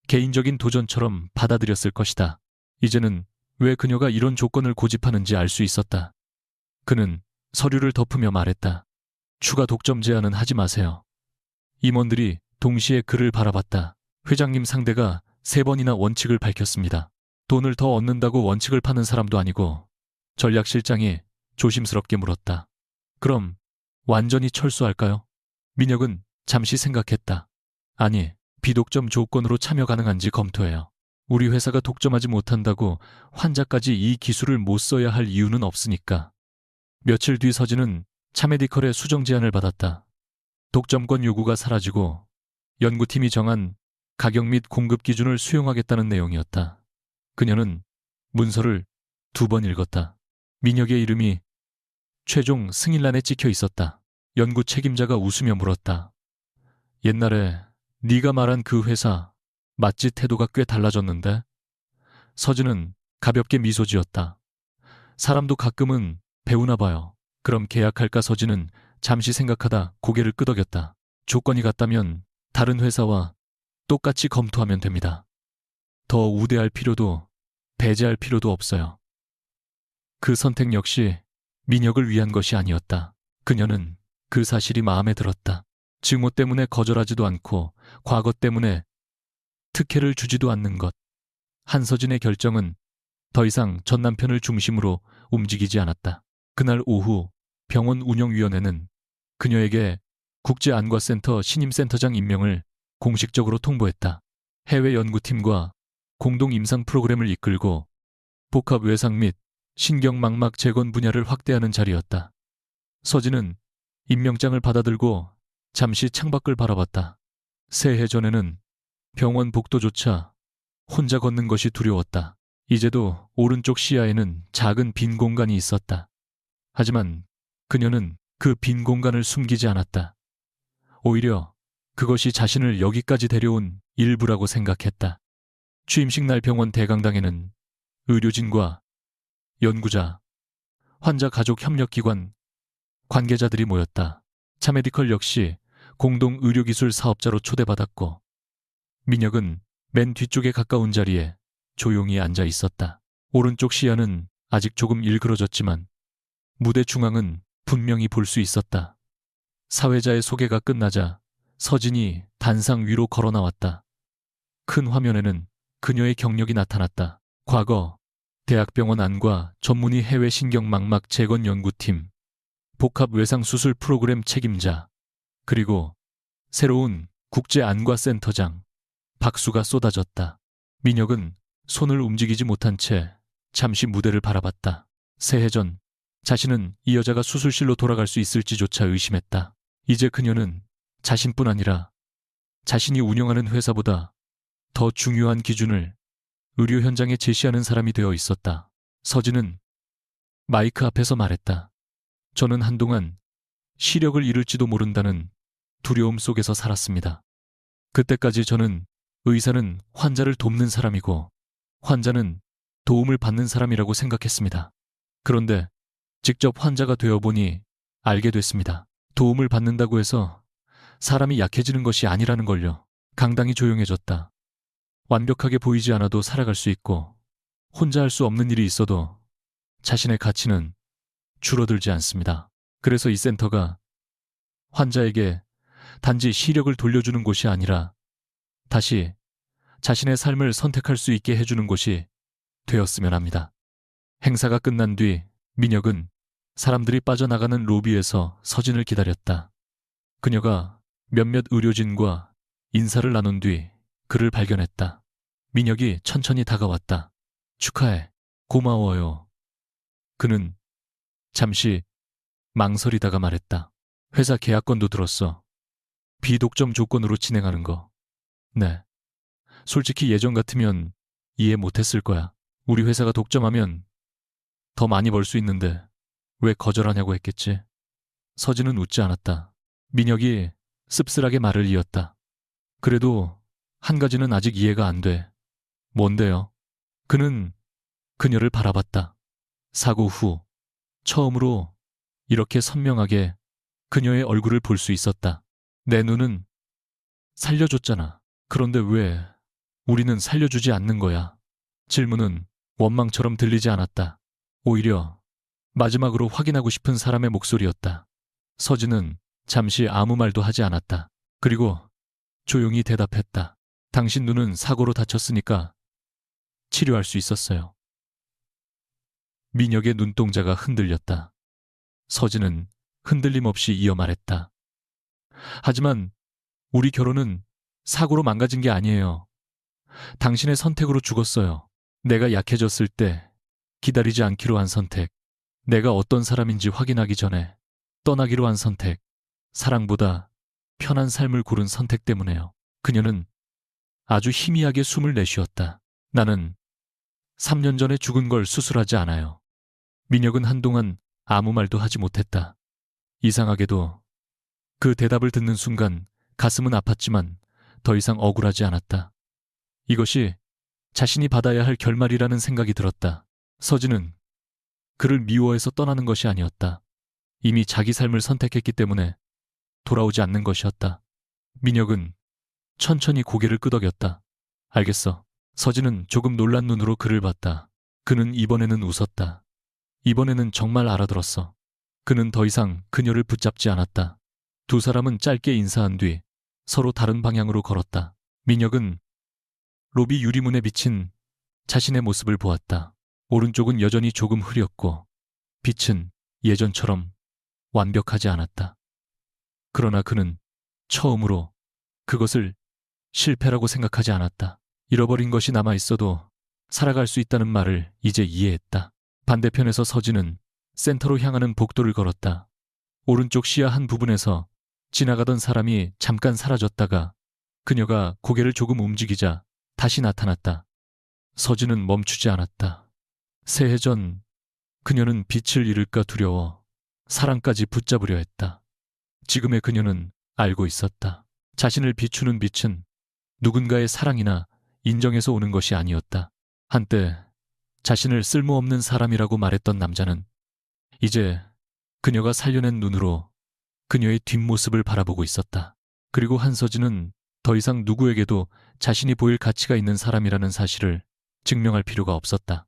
개인적인 도전처럼 받아들였을 것이다. 이제는 왜 그녀가 이런 조건을 고집하는지 알 수 있었다. 그는 서류를 덮으며 말했다. 추가 독점 제한은 하지 마세요. 임원들이 동시에 그를 바라봤다. 회장님 상대가 3번이나 원칙을 밝혔습니다. 돈을 더 얻는다고 원칙을 파는 사람도 아니고. 전략실장이 조심스럽게 물었다. 그럼 완전히 철수할까요? 민혁은 잠시 생각했다. 아니, 비독점 조건으로 참여 가능한지 검토해요. 우리 회사가 독점하지 못한다고 환자까지 이 기술을 못 써야 할 이유는 없으니까. 며칠 뒤 서진은 차메디컬의 수정 제안을 받았다. 독점권 요구가 사라지고 연구팀이 정한 가격 및 공급 기준을 수용하겠다는 내용이었다. 그녀는 문서를 2번 읽었다. 민혁의 이름이 최종 승인란에 찍혀 있었다. 연구 책임자가 웃으며 물었다. 옛날에 네가 말한 그 회사 맞지? 태도가 꽤 달라졌는데? 서진은 가볍게 미소 지었다. 사람도 가끔은 배우나 봐요. 그럼 계약할까? 서진은 잠시 생각하다 고개를 끄덕였다. 조건이 같다면 다른 회사와 똑같이 검토하면 됩니다. 더 우대할 필요도 배제할 필요도 없어요. 그 선택 역시 민혁을 위한 것이 아니었다. 그녀는 그 사실이 마음에 들었다. 증오 때문에 거절하지도 않고 과거 때문에 특혜를 주지도 않는 것. 한서진의 결정은 더 이상 전 남편을 중심으로 움직이지 않았다. 그날 오후 병원 운영위원회는 그녀에게 국제안과센터 신임센터장 임명을 공식적으로 통보했다. 해외 연구팀과 공동 임상 프로그램을 이끌고 복합 외상 및 신경망막 재건 분야를 확대하는 자리였다. 서진은 임명장을 받아들고 잠시 창밖을 바라봤다. 새해 전에는 병원 복도조차 혼자 걷는 것이 두려웠다. 이제도 오른쪽 시야에는 작은 빈 공간이 있었다. 하지만 그녀는 그 빈 공간을 숨기지 않았다. 오히려 그것이 자신을 여기까지 데려온 일부라고 생각했다. 취임식 날 병원 대강당에는 의료진과 연구자, 환자 가족 협력기관, 관계자들이 모였다. 차메디컬 역시 공동 의료기술 사업자로 초대받았고 민혁은 맨 뒤쪽에 가까운 자리에 조용히 앉아 있었다. 오른쪽 시야는 아직 조금 일그러졌지만 무대 중앙은 분명히 볼 수 있었다. 사회자의 소개가 끝나자 서진이 단상 위로 걸어 나왔다. 큰 화면에는 그녀의 경력이 나타났다. 과거 대학병원 안과 전문의 해외 신경망막 재건 연구팀, 복합 외상 수술 프로그램 책임자, 그리고 새로운 국제 안과센터장. 박수가 쏟아졌다. 민혁은 손을 움직이지 못한 채 잠시 무대를 바라봤다. 새해 전 자신은 이 여자가 수술실로 돌아갈 수 있을지조차 의심했다. 이제 그녀는 자신뿐 아니라 자신이 운영하는 회사보다 더 중요한 기준을 의료 현장에 제시하는 사람이 되어 있었다. 서진은 마이크 앞에서 말했다. 저는 한동안 시력을 잃을지도 모른다는 두려움 속에서 살았습니다. 그때까지 저는 의사는 환자를 돕는 사람이고 환자는 도움을 받는 사람이라고 생각했습니다. 그런데 직접 환자가 되어보니 알게 됐습니다. 도움을 받는다고 해서 사람이 약해지는 것이 아니라는 걸요. 강당이 조용해졌다. 완벽하게 보이지 않아도 살아갈 수 있고 혼자 할 수 없는 일이 있어도 자신의 가치는 줄어들지 않습니다. 그래서 이 센터가 환자에게 단지 시력을 돌려주는 곳이 아니라 다시 자신의 삶을 선택할 수 있게 해주는 곳이 되었으면 합니다. 행사가 끝난 뒤 민혁은 사람들이 빠져나가는 로비에서 서진을 기다렸다. 그녀가 몇몇 의료진과 인사를 나눈 뒤 그를 발견했다. 민혁이 천천히 다가왔다. 축하해. 고마워요. 그는 잠시 망설이다가 말했다. 회사 계약건도 들었어. 비독점 조건으로 진행하는 거. 네. 솔직히 예전 같으면 이해 못했을 거야. 우리 회사가 독점하면 더 많이 벌 수 있는데 왜 거절하냐고 했겠지. 서진은 웃지 않았다. 민혁이 씁쓸하게 말을 이었다. 그래도 한 가지는 아직 이해가 안 돼. 뭔데요? 그는 그녀를 바라봤다. 사고 후 처음으로 이렇게 선명하게 그녀의 얼굴을 볼 수 있었다. 내 눈은 살려줬잖아. 그런데 왜 우리는 살려주지 않는 거야? 질문은 원망처럼 들리지 않았다. 오히려 마지막으로 확인하고 싶은 사람의 목소리였다. 서진은 잠시 아무 말도 하지 않았다. 그리고 조용히 대답했다. 당신 눈은 사고로 다쳤으니까 치료할 수 있었어요. 민혁의 눈동자가 흔들렸다. 서진은 흔들림 없이 이어 말했다. 하지만 우리 결혼은 사고로 망가진 게 아니에요. 당신의 선택으로 죽었어요. 내가 약해졌을 때 기다리지 않기로 한 선택. 내가 어떤 사람인지 확인하기 전에 떠나기로 한 선택. 사랑보다 편한 삶을 고른 선택 때문에요. 그녀는 아주 희미하게 숨을 내쉬었다. 나는 3년 전에 죽은 걸 수술하지 않아요. 민혁은 한동안 아무 말도 하지 못했다. 이상하게도 그 대답을 듣는 순간 가슴은 아팠지만 더 이상 억울하지 않았다. 이것이 자신이 받아야 할 결말이라는 생각이 들었다. 서진은 그를 미워해서 떠나는 것이 아니었다. 이미 자기 삶을 선택했기 때문에 돌아오지 않는 것이었다. 민혁은 천천히 고개를 끄덕였다. 알겠어. 서진은 조금 놀란 눈으로 그를 봤다. 그는 이번에는 웃었다. 이번에는 정말 알아들었어. 그는 더 이상 그녀를 붙잡지 않았다. 두 사람은 짧게 인사한 뒤 서로 다른 방향으로 걸었다. 민혁은 로비 유리문에 비친 자신의 모습을 보았다. 오른쪽은 여전히 조금 흐렸고 빛은 예전처럼 완벽하지 않았다. 그러나 그는 처음으로 그것을 실패라고 생각하지 않았다. 잃어버린 것이 남아있어도 살아갈 수 있다는 말을 이제 이해했다. 반대편에서 서진은 센터로 향하는 복도를 걸었다. 오른쪽 시야 한 부분에서 지나가던 사람이 잠깐 사라졌다가 그녀가 고개를 조금 움직이자 다시 나타났다. 서진은 멈추지 않았다. 새해 전 그녀는 빛을 잃을까 두려워 사랑까지 붙잡으려 했다. 지금의 그녀는 알고 있었다. 자신을 비추는 빛은 누군가의 사랑이나 인정에서 오는 것이 아니었다. 한때 자신을 쓸모없는 사람이라고 말했던 남자는 이제 그녀가 살려낸 눈으로 그녀의 뒷모습을 바라보고 있었다. 그리고 한서진은 더 이상 누구에게도 자신이 보일 가치가 있는 사람이라는 사실을 증명할 필요가 없었다.